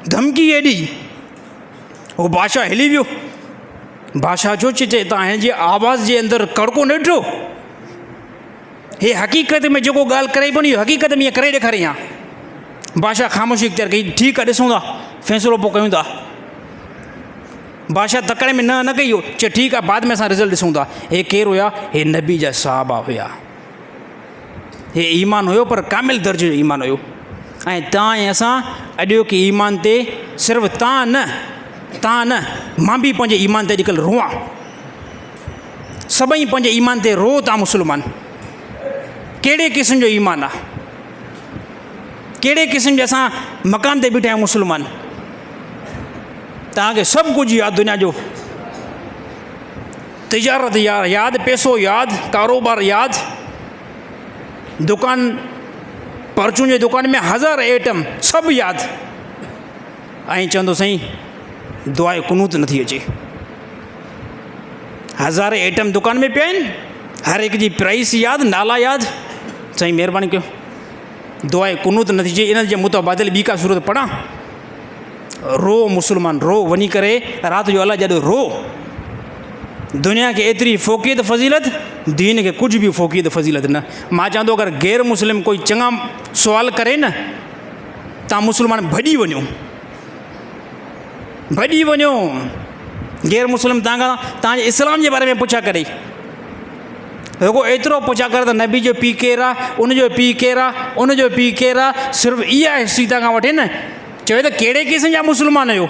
धमकी एॾी। उहो बादशाह हिली वियो। बादशाह जो चए तव्हां हिन जी आवाज़ जे अंदरि कड़को न ॾिठो? हे हक़ीक़त में जेको ॻाल्हि करे पियो, इहो हक़ीक़त में ईअं करे ॾेखारियां। बादशाह ख़ामोशी इख़्तियार कई, ठीकु आहे ॾिसूं था, फ़ैसिलो पोइ कयूं था। बादशाह तकड़े में न कई, हो चए ठीकु आहे बाद में असां रिज़ल्ट ॾिसूं था। हे केरु हुया? हे नबी जा साहबा हुया। हे ईमान हुयो, पर कामिल दर्जे जो ईमान हुयो। ऐं तव्हां ऐं असां अॼोके ईमान ते सिर्फ़ु तव्हां न मां बि पंहिंजे ईमान ते अॼुकल्ह रोआं। सभई पंहिंजे ईमान ते रो तव्हां मुस्लमान। कहिड़े क़िस्म जो ईमान आहे? कहिड़े क़िस्म जे असां मकान ते बीठा आहियूं मुस्लमान? तव्हांखे सभु कुझु यादि, दुनिया जो तिजारत यादि, पैसो यादि, कारोबार यादि, दुकान परचून जे दुकान में 1000 आइटम सभु यादि, ऐं चवंदो साईं दुआए कुनूत नथी अचे। 1000 आइटम दुकान में पिया आहिनि, हर हिकु जी प्राइस यादि, नाला यादि। साईं महिरबानी कयो, दुआए कुनूत नथी अचे। इन जे मुतबादिल ॿी का सूरत पढ़ां? रो मुस्लमान, रो वञी करे राति जो अलाह जॾहिं रो। दुनिया खे एतिरी फ़ोक़ियत फज़ीलत, दीन खे कुझु बि फ़ोक़ियत फज़ीलत न। मां चवंदो अगरि गैर मुस्लिम कोई चङा सुवाल करे न, तव्हां मुस्लमान भॼी वञो, भॼी वञो। गैर मुस्लिम तव्हांजे इस्लाम जे बारे में पुछा करे, रुगो एतिरो पुछा करे त नबी जो पीउ केरु आहे, उनजो पीउ केरु आहे, उनजो पीउ केरु आहे। सिर्फ़ु इहा हिस्सी तव्हां खां वठे न, चवे त कहिड़े क़िस्म जा मुस्लमान आहियो?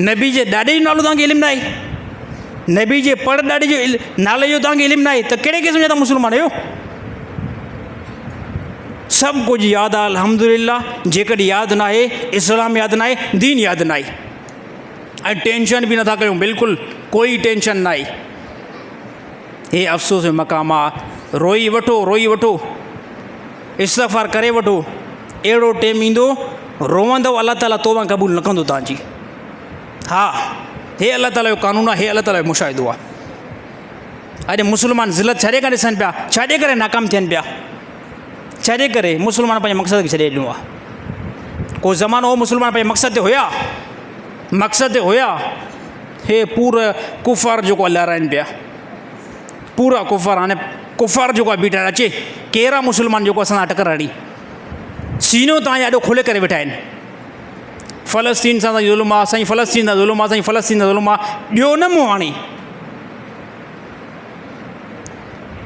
नबी जे ॾाॾे जो नालो तव्हांखे इल्मु न आहे, नबी जे पड़ ॾाॾे जो नाले जो तव्हांखे इल्मु न आहे, त कहिड़े क़िस्म जा तव्हां मुस्लमान आहियो? सभु कुझु यादि आहे अल्हम्दुलिल्लाह। जेकॾहिं यादि न आहे, इस्लाम यादि न आहे, दीन यादि न आहे, ऐं टेंशन बि नथा कयूं, बिल्कुलु कोई टेंशन न आहे। हे अफ़सोस जो मक़ाम आहे। रोई वठो, इस्तग़फ़ार करे वठो। अहिड़ो टाइम ईंदो रोवंदव, अलाह ताला तौबा क़बूल न कंदो तव्हांजी। हा, हे अलाह ताला जो कानून आहे, हे अलाह ताला जो मुशाहिदो आहे। अॼु मुस्लमान ज़िलत छॾे करे ॾिसनि पिया, छॾे करे नाकाम थियनि पिया, छॾे करे मुस्लमान पंहिंजे मक़सद खे छॾे ॾिनो आहे। को ज़मानो हो मुस्लमान पंहिंजे मक़सद ते हुया, हे पूरा कुफ़ार जेको आहे लहराइनि पिया, पूरा कुफ़ार। हाणे कुफ़ार जेको आहे बीठा अचे, कहिड़ा मुस्लमान जेको असां सां टकर हणी, सीनो तव्हां ॾाढो खोले करे वेठा आहिनि। फ़लस्तीन सां ज़ुल्म आहे, साईं फ़लस्तीन सां ज़ुल्म आहे, साईं फ़लस्तीन सां ज़ुल्म आहे। ॿियो न मूं हाणे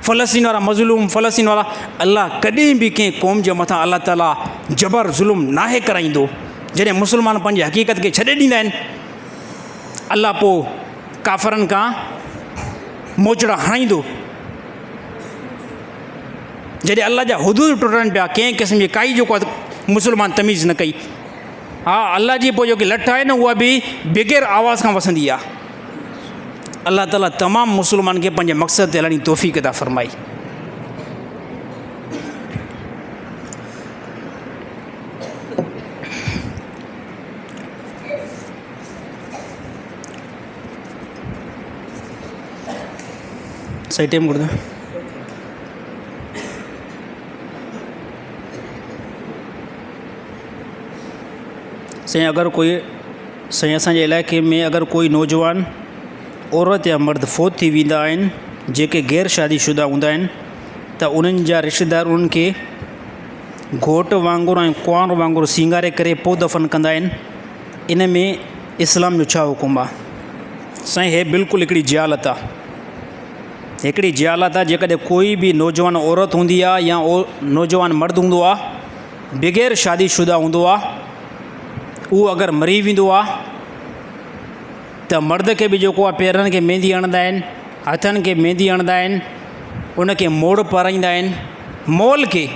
फ़लस्तीन वारा मज़लूम, फ़लस्तीन वारा। अलाह कॾहिं बि कंहिं क़ौम जे मथां अलाह ताला जबर ज़ुल्म नाहे कराईंदो। जॾहिं मुस्लमान पंहिंजी हक़ीक़त खे छॾे ॾींदा आहिनि, अलाह पोइ काफ़रनि खां मोचड़ा हणाईंदो। जॾहिं अलाह जा हुदूद टुटनि पिया, कंहिं क़िस्म जी काई जेको आहे मुस्लमान तमीज़ न कई। हा, अलाह जी पोइ जेकी लठ आहे न, उहा बि बग़ैर आवाज़ खां वसंदी आहे। अलाह ताला तमामु मुस्लमान खे पंहिंजे मक़सद ते हलण जी तौफ़ीक़ अता फ़रमाई। सही टाइम कर दो। साईं अगरि कोई साईं असांजे इलाइक़े में अगरि कोई नौजवान औरत या मर्द फ़ौत थी वेंदा आहिनि, जेके गैर शादीशुदा हूंदा आहिनि, त उन्हनि जा रिश्तेदार उन्हनि खे घोट वांगुरु ऐं कुंवार वांगुरु सींगारे करे पोइ दफ़न कंदा आहिनि। इन में इस्लाम जो छा हुकुम आहे? साईं, हे बिल्कुलु हिकिड़ी जियालत आहे। हिकिड़ी जियालत आहे। जेकॾहिं कोई बि नौजवान औरत हूंदी आहे या नौजवान मर्द हूंदो आहे, बग़ैर शादीशुदा हूंदो आहे, उहो अगरि मरी वेंदो आहे त मर्द खे बि जेको आहे पेरनि खे मेंदी हणंदा आहिनि, हथनि खे मेंदी हणंदा आहिनि, उनखे मोड़ पाराईंदा आहिनि, मोल खे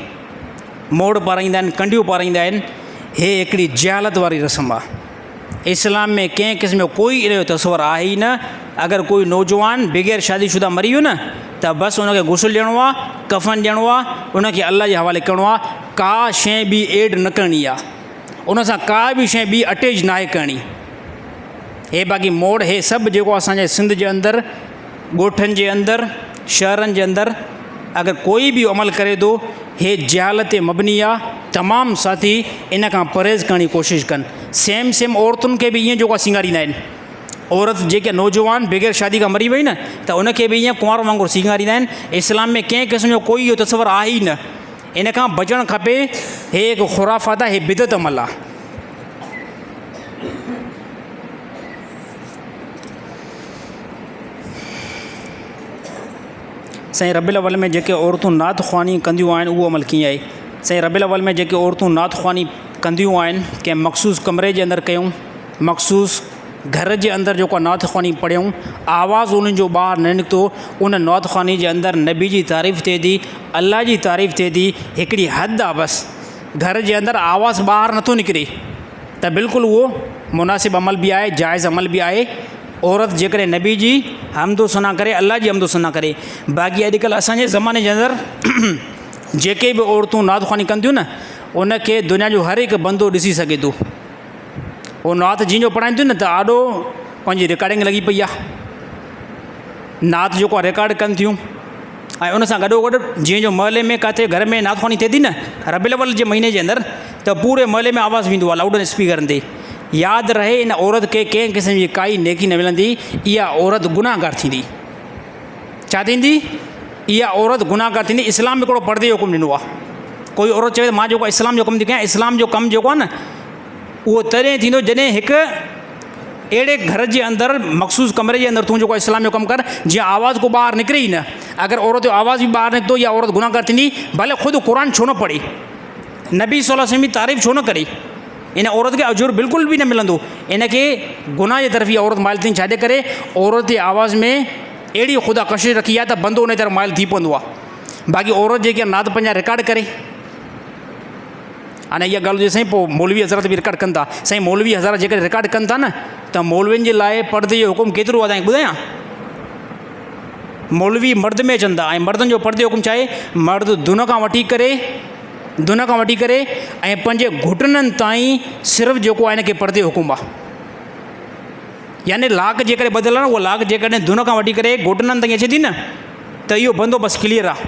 मोड़ पाराईंदा आहिनि, कंडियूं पाराईंदा आहिनि। हे हिकिड़ी जियालत वारी रस्म आहे। इस्लाम में कंहिं क़िस्म जो कोई अहिड़ो तस्वर आहे ई न। अगरि कोई नौजवान बग़ैर शादीशुदा मरी वियो न, त बसि उनखे गुस्ल ॾियणो आहे, कफ़न ॾियणो आहे, उनखे अलाह जे हवाले करिणो आहे। का शइ बि एड न करणी आहे, उन सां का बि शइ ॿी अटैच नाहे करणी। हे बाक़ी मोड़, हे सभु जेको असांजे सिंध जे अंदरि, ॻोठनि जे अंदरि, शहरनि जे अंदरि अगरि कोई बि अमल करे थो, हे जहालत ते मबनी आहे। तमामु साथी इन खां परहेज़ करण जी कोशिशि कनि। सेम औरतुनि खे बि ईअं जेको आहे सींगारींदा आहिनि। औरत जेके नौजवान बग़ैर शादी खां मरी वई न, त उनखे बि ईअं कुंवार वांगुरु सींगारींदा आहिनि। इस्लाम में कंहिं क़िस्म जो कोई इहो तस्वर आहे ई न। इन खां बचणु खपे। हे हिकु ख़ुराफ़ात आहे, हे बिदत अमल आहे। साईं, रबीउल अव्वल में जेके औरतूं नात ख़्वानी कंदियूं आहिनि, उहो अमल कीअं आहे? साईं, रबीउल अव्वल में जेके औरतूं नात ख़्वानी कंदियूं आहिनि, कंहिं मख़सूस कमरे जे अंदरि कयूं, मख़सूस घर जे अंदरि जेको नात ख़्वानी पढ़ियूं, आवाज़ु उन्हनि जो ॿाहिरि न निकितो, उन नात ख़्वानी जे अंदरि नबी जी तारीफ़ थिए थी, अलाह जी तारीफ़ थिए थी। हिकिड़ी हद आहे बसि। घर जे अंदरि आवाज़ु ॿाहिरि नथो निकिरे, त बिल्कुलु उहो मुनासिबु अमल बि आहे, जाइज़ अमल बि आहे। औरत जेकॾहिं नबी जी हमदो सना करे, अलाह जी हमदो सना करे। बाक़ी अॼुकल्ह असांजे ज़माने जे अंदरि जेके बि औरतूं नात ख़्वानी कंदियूं न, उनखे दुनिया जो हर हिकु बंदो ॾिसी सघे थो। उहो नात जीअं पढ़ाइनि थियूं न, त ॾाढो पंहिंजी रिकॉर्डिंग लॻी पई आहे। नात जेको आहे रिकॉर्ड कनि थियूं, ऐं उन सां गॾोगॾु जीअं जो महले में किथे घर में नात ख़्वानी थिए थी न, रबीउल अव्वल जे महीने जे अंदरि, त पूरे महले में आवाज़ु वेंदो आहे लाउड स्पीकरनि ते। यादि रहे, इन औरत खे कंहिं क़िस्म जी काई नेकी न मिलंदी। इहा औरत गुनाहगार थींदी। छा थींदी? इहा औरत गुनाहगार थींदी। इस्लाम में हिकिड़ो पर्दे जो हुकुम ॾिनो आहे। कोई औरत चवे त मां जेको इस्लाम जो कमु थी कयां, इस्लाम जो कमु जेको आहे न, उहो तॾहिं थींदो जॾहिं हिकु अहिड़े घर जे अंदरि, मख़सूस कमरे जे अंदरि तूं जेको इस्लाम जो कमु कर, जीअं आवाज़ को ॿाहिरि निकिरे ई न। अगरि औरत जो आवाज़ बि ॿाहिरि निकितो, इहा औरत गुनाहगार थींदी। भले ख़ुदि क़ुर छो न पढ़े, नबी सल्लल्लाहु अलैहि वसल्लम जी तारीफ़ छो न करे, इन औरत खे अजुर बिल्कुल बि न मिलंदो। इन खे गुनाह जे तरफ़ इहा औरत माइल थी छाजे करे औरत जे आवाज़ में अहिड़ी ख़ुदा कशिश रखी आहे त बंदो उन तरफ़ माइल थी पवंदो आहे। बाक़ी औरत जेकी आहे नात पंहिंजा रिकॉर्ड करे, हाणे इहा ॻाल्हि हुजे साईं पोइ मौलवी हज़रत बि रिकॉर्ड कनि था। साईं मौलवी हज़रत जेकॾहिं रिकॉर्ड कनि था न त मौलवियुनि जे लाइ पर्दे जो हुकुम केतिरो आहे तव्हांखे ॿुधायां। मौलवी मर्द में अचनि था ऐं मर्दनि जो पर्दे जो हुकुम छा आहे, मर्द दुन खां वठी करे ऐं पंहिंजे घुटननि ताईं सिर्फ़ु जेको आहे हिन खे पर्दे जो हुकुम आहे। यानी लाक जेकॾहिं ॿधल आहे न, उहा लाक जेकॾहिं दुन खां वठी करे घुटननि ताईं अचे थी न त इहो बंदोबस्तु क्लियर आहे।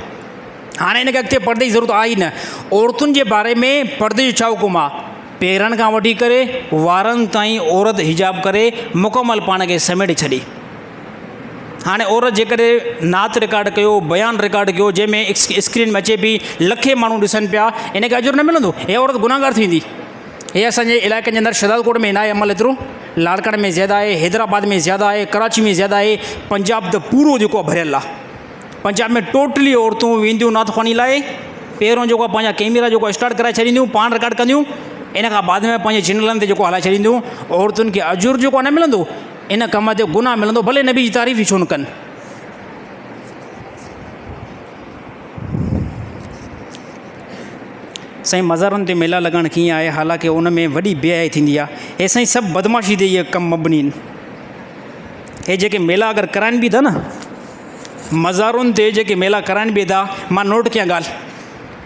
हाणे हिन खे अॻिते पर्दे जी ज़रूरत आहे ई न। औरतुनि जे बारे में पर्दे जो छा हुकुम आहे, पेरनि खां वठी करे वारनि ताईं औरत हिजाब करे मुकमल पाण खे समेटे छॾे। हाणे औरत जेकॾहिं नात रिकॉर्ड कयो, बयानु रिकॉर्ड कयो, जंहिंमें स्क्रीन में अचे पई लखे माण्हू ॾिसनि पिया, इन खे अजुर न मिलंदो, हे औरत गुनाहगार थींदी। हे असांजे इलाइक़े जे अंदरि शहदादकोट में न आहे अमल एतिरो, लाड़काणे में ज़्यादा आहे, हैदराबाद में ज़्यादा आहे, कराची में ज़्यादा आहे, पंजाब त पूरो जेको आहे भरियल आहे। पंजाब में टोटली औरतूं वेंदियूं नात ख़वानी लाइ, पहिरियों जेको आहे पंहिंजा कैमरा जेको स्टार्ट कराए छॾींदियूं, पाण रिकॉर्ड कंदियूं, इन खां बाद में पंहिंजे चैनलनि ते जेको हलाए छॾींदियूं। औरतुनि खे अजुर जेको आहे न मिलंदो, इन कम ते गुनाह मिलंदो, भले नबी जी तारीफ़ ई छो न कनि। साईं मज़ारनि ते मेला लॻणु कीअं आहे, हालांकि उन में वॾी बेहयाई थींदी आहे। हे साईं सभु बदमाशी ते इहे कमु मबनी आहिनि। हे जेके मेला अगरि कराइनि बि था न, मज़ारुनि ते जेके मेला कराइनि बि था, मां नोट कयां ॻाल्हि,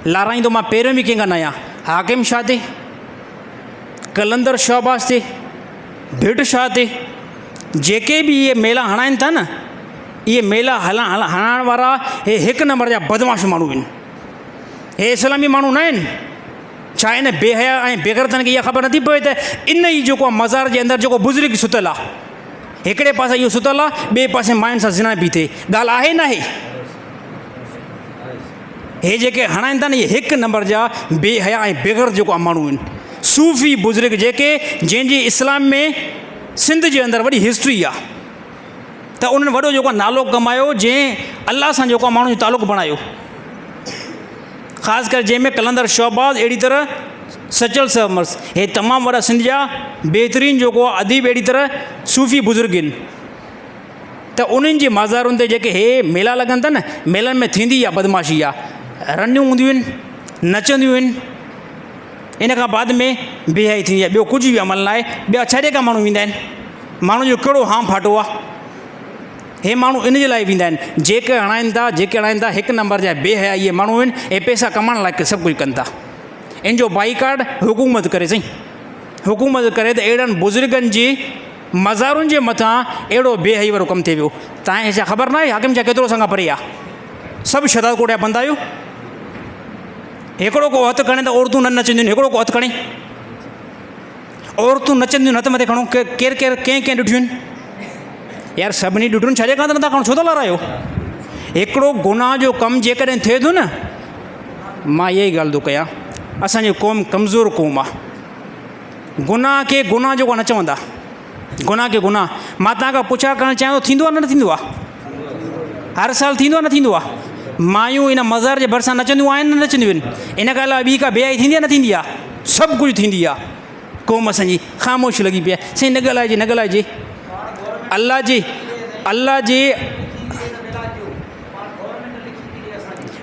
लाराईंदो मां पहिरियों बि कंहिं न आहियां, हाकिम शाह ते, कलंदर शहबाज़ ते, भिट शाह ते, जेके बि इहे मेला हणाइनि था न, इहे मेला हणाइण वारा हे हिकु नंबर जा बदमाश माण्हू आहिनि। हे इस्लामी माण्हू न आहिनि। छा आहिनि बेहया ऐं बेगरतनि खे इहा ख़बर नथी पए त इन ई जेको आहे मज़ार जे अंदरि जेको बुज़ुर्ग सुतल आहे, हिकिड़े पासे इहो सुतल आहे, ॿिए पासे मायुनि सां ज़िना बि थिए, ॻाल्हि आहे न आहे। हे जेके हणाइनि था न, इहे हिकु नंबर जा बेहया ऐं बेगर जेको आहे माण्हू आहिनि। सूफ़ी बुज़ुर्ग जेके, जंहिंजी इस्लाम में सिंध जे अंदरि वॾी हिस्ट्री आहे, त उन्हनि वॾो जेको आहे नालो कमायो, जंहिं अलाह सां जेको आहे माण्हू जो तालुक़ु बणायो। ख़ासि करे जंहिंमें कलंदर शहबाज़, अहिड़ी तरह सचल सहमर्स, हे तमामु वॾा सिंध जा बहितरीनु जेको आहे अदीब, अहिड़ी तरह सूफ़ी बुज़ुर्ग आहिनि। त उन्हनि जे मज़ारुनि ते जेके हे मेला लॻनि था न, मेलनि में थींदी आहे बदमाशी आहे, रनियूं हूंदियूं आहिनि, नचंदियूं आहिनि, इन खां बाद में बेहयाई थींदी आहे। ॿियो कुझु बि अमल न आहे। ॿिया छॾे खां माण्हू ईंदा आहिनि, माण्हू जो कहिड़ो हाम फाटो आहे, हे माण्हू इन जे लाइ वेंदा आहिनि। जेके हणाइनि था हिकु नंबर जा बेहया इहे माण्हू आहिनि, ऐं पैसा कमाइण लाइ सभु कुझु कनि था। इन जो बाइकाट हुकूमत करे साईं, हुकूमत करे त अहिड़नि बुज़ुर्गनि जी मज़ारुनि जे मथां अहिड़ो बेहयाई वारो कमु थिए पियो। तव्हांखे छा ख़बर न आहे हाकिम छा केतिरो संगा परे आहे? सभु शहदादकोट जा बंदा आहियो। हिकिड़ो को हथु खणे त औरतूं न नचंदियूं आहिनि, हिकिड़ो को हथु खणे औरतूं नचंदियूं, हथु मथे खणो, केरु केरु कंहिं ॾिठियूं आहिनि? यार सभिनी ॾिठुनि, छाजे खां नथा खणो, छो था लारायो? हिकिड़ो गुनाह जो कमु जेकॾहिं थिए थो न, मां इहा ई ॻाल्हि थो कयां, असांजी क़ौम कमज़ोर क़ौम आहे। गुनाह खे गुनाह जेको न चवंदा, गुनाह खे गुनाह। मां तव्हांखां पुछा करणु चाहियां थो, थींदो आहे न थींदो आहे? हर साल थींदो आहे न थींदो आहे? मायूं इन मज़ार जे भरिसां नचंदियूं आहिनि न नचंदियूं आहिनि? इन खां अलावा ॿी का बेहयाई थींदी आहे न थींदी आहे? सभु कुझु थींदी आहे। क़ौम असांजी ख़ामोश लॻी पई आहे। साईं न ॻाल्हाइजे, न ॻाल्हाइजे। अल्लाह जे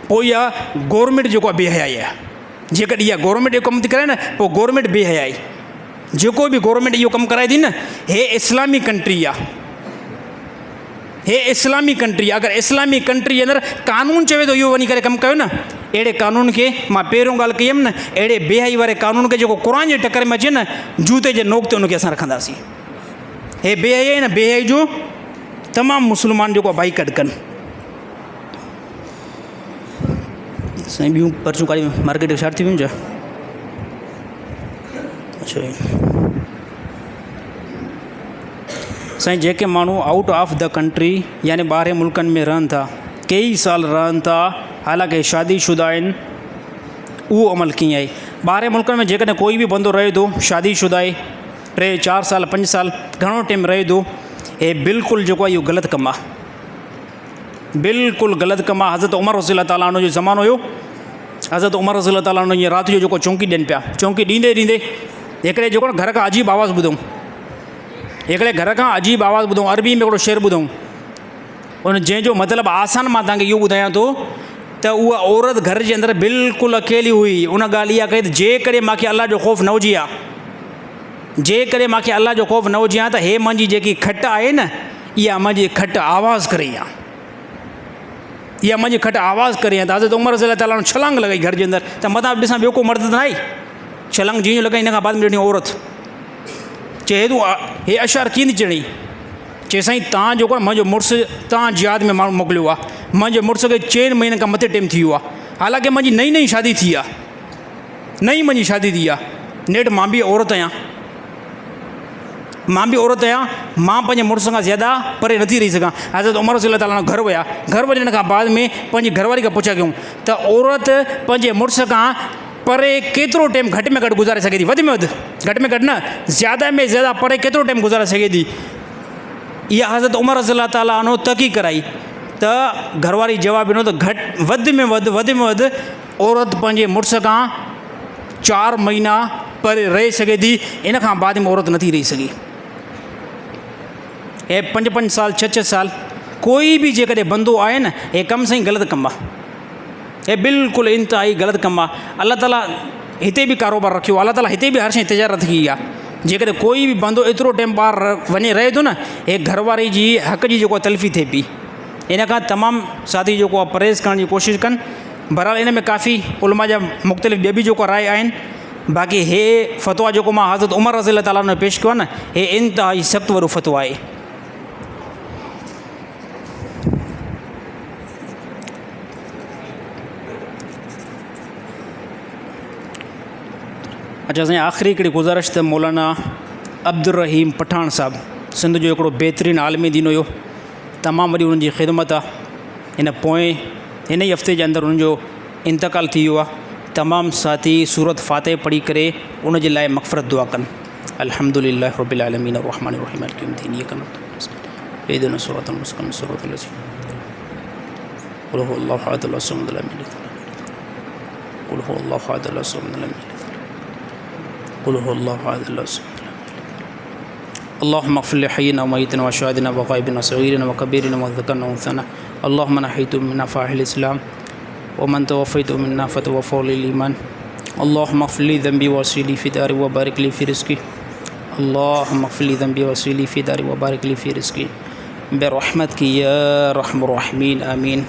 पोइ इहा गवर्नमेंट जेको आहे बेहयाई आहे। जेकॾहिं इहा गवर्नमेंट इहो कमु थी करे न, पोइ गवर्नमेंट बेहयाई। जेको बि गवर्नमेंट इहो कमु कराए थी न, हे इस्लामी कंट्री आहे, हे इस्लामी कंट्री आहे। अगरि इस्लामी कंट्री जे अंदरि कानून चवे थो इहो वञी करे कमु कयो न, अहिड़े कानून खे मां पहिरियों ॻाल्हि कई हुयमि न, अहिड़े बेहयाई वारे कानून खे जेको क़ुर जे टकर में अचे न, जूते जे नोक ते उनखे असां रखंदासीं। हे बेहयाई न, बेहयाई जो तमामु मुस्लमान जेको आहे बाइकाट कनि। साईं ॿियूं पर्चियूं काॾे मार्केट में छा थी वञनि छा? अच्छा साईं, जेके माण्हू आउट ऑफ द कंट्री यानी ॿाहिरि मुल्कनि में रहनि था, कई साल रहनि था, हालांकि शादीशुदा आहिनि, उहो अमल कीअं आहे? ॿाहिरि मुल्कनि में जेकॾहिं कोई बि बंदो रहे थो, शादीशुदा आहे, 3, 4 साल 5 साल घणो टाइम रहे थो, हे बिल्कुलु जेको आहे इहो ग़लति कमु आहे, बिल्कुलु ग़लति कमु आहे। हज़रत उमर रज़ी अल्लाह ताला अन्हु जो ज़मानो हुयो, हज़रत उमर रज़ी अल्लाह ताला अन्हु ईअं राति जो जेको चौंकी ॾियनि पिया, चौंकी ॾींदे ॾींदे हिकिड़े जेको घर खां अजीब आवाज़ु ॿुधऊं, हिकिड़े घर खां अजीब आवाज़ु ॿुधऊं, अरबी में हिकिड़ो शेर ॿुधऊं, उन जंहिंजो मतिलबु आसान मां तव्हांखे इहो ॿुधायां थो त उहा औरत घर जे अंदरि बिल्कुलु अकेली हुई। उन ॻाल्हि इहा कई त जेकॾहिं मूंखे अलाह जो ख़ौफ़ न हुजे हा, जेकॾहिं मूंखे अलाह जो ख़ौफ़ न हुजे हा त हे मुंहिंजी जेकी खट आहे न, इहा मुंहिंजी खट आवाज़ु करे आहे, इहा मुंहिंजी खट आवाज़ु करे आहे। त हज़रत उमर रज़ी अल्लाह ताला छलांग लॻाई घर जे अंदरि, त मथां ॾिसां ॿियो को मर्द त न आहे, छलांग जीअं लॻाई हिन खां बाद में ॾिनी औरत, चए हेॾो हे अशार कीअं थी चढ़ी, चए साईं तव्हां जेको आहे मुंहिंजो मुड़ुसु तव्हां जिहाद में माण्हू मोकिलियो आहे, मुंहिंजे मुड़ुस खे 4 महीननि खां मथे टाइम थी वियो आहे, हालांकि मुंहिंजी नई शादी थी आहे, मुंहिंजी शादी थी आहे, नेठि मां बि औरत आहियां, मां पंहिंजे मुड़ुस खां ज़्यादा परे नथी रही सघां। हज़रत उमर रज़ी अल्लाह ताला घर विया, घर वञण खां बाद में पंहिंजी घरवारी खां पुछा कयूं त औरत पंहिंजे मुड़ुस खां परे केतिरो टाइम घटि में घटि गुज़ारे सघे थी, वधि में वधि, घटि में घटि न ज़्यादा में ज़्यादा परे केतिरो टाइम गुज़ारे सघे थी। इहा हज़रत उमर रज़ी अल्लाह ताला अनो तहक़ीक़ कराई त घरवारी जवाबु ॾिनो त वधि में वधि औरत पंहिंजे मुड़ुस खां 4 महीना परे रही सघे थी, इन खां बाद में औरत नथी रही सघे। हे 5-5 साल 6-6 साल कोई बि जेकॾहिं बंदो आहे न, हे कमु साईं ग़लति कमु आहे, हे बिल्कुलु इंतिहाई ग़लति कमु आहे। अलाह ताला हिते बि कारोबार रखियो, अलाह ताला हिते बि हर शइ तिजारत की आहे। जेकॾहिं कोई बि बंदो एतिरो टाइम ॿाहिरि वञे रहे थो न, हे घरवारी जी हक़ जी जेको तलफ़ी थिए पई, इन खां तमामु साथी जेको आहे परहेज़ करण जी कोशिशि कनि। बहरहाल इन में काफ़ी उलमा जा मुख़्तलिफ़ ॿिया बि जेको राय आहिनि, बाक़ी हे फ़तवा जेको मां हज़रत उमर रज़ी अल्लाह ताला ने पेश कयो आहे न, हे इंतिहाई सख़्तु वारो फ़तवा आहे। अच्छा, असांजी आख़िरी हिकिड़ी गुज़ारिश त मौलाना अब्दुर रहीम पठान साहिबु, सिंध जो हिकिड़ो बहितरीनु आलिमी दीन हुयो, तमामु वॾी उन्हनि जी ख़िदमत आहे। हिन ई हफ़्ते जे अंदरि उन्हनि जो इंतकालु थी वियो आहे। तमामु साथी सूरत फ़ातिह पढ़ी करे उन जे लाइ मग़फ़िरत दुआ कनि। अल्हम्दुलिल्लाह रब्बिल आलमीन अर्रहमानिर रहीम मालिकि यौमिद्दीन इय्याका नअबुदु व इय्याका नस्तईन इहदिना सिरातल मुस्तक़ीम सिरातल लज़ीना क़ुल हुवल्लाहु अहद अल्लाहु समद लम यलिद क़ुल हुवल्लाहु अहद अल्लाहु समद लम यलिद क़ुल हुवल्लाहु अहद अल्लाहु समद लम यलिद अल्लाहुम्मा इग़फिर लि हय्यिना व मय्यितिना व शाहिदिना व ग़ाइबिना सग़ीरिना व कबीरिना व ज़करना व उन्साना अल्लाहुम्मा नहीतु मिन्ना फ़ाहिल इस्लाम व मन तवफ़ैतु मिन्ना फ़तवफ़्फ़ौ लिल ईमान अल्लाहुम्मा इग़फिर लि ज़ंबी व वसीली फ़ी दारी व बारिक लि फ़ी रिज़्क़ी अल्लाहुम्मा इग़फिर लि ज़ंबी व वसीली फ़ी दारी व बारिक लि फ़ी रिज़्क़ी बिरहमतिका या अरहमर राहिमीन आमीन।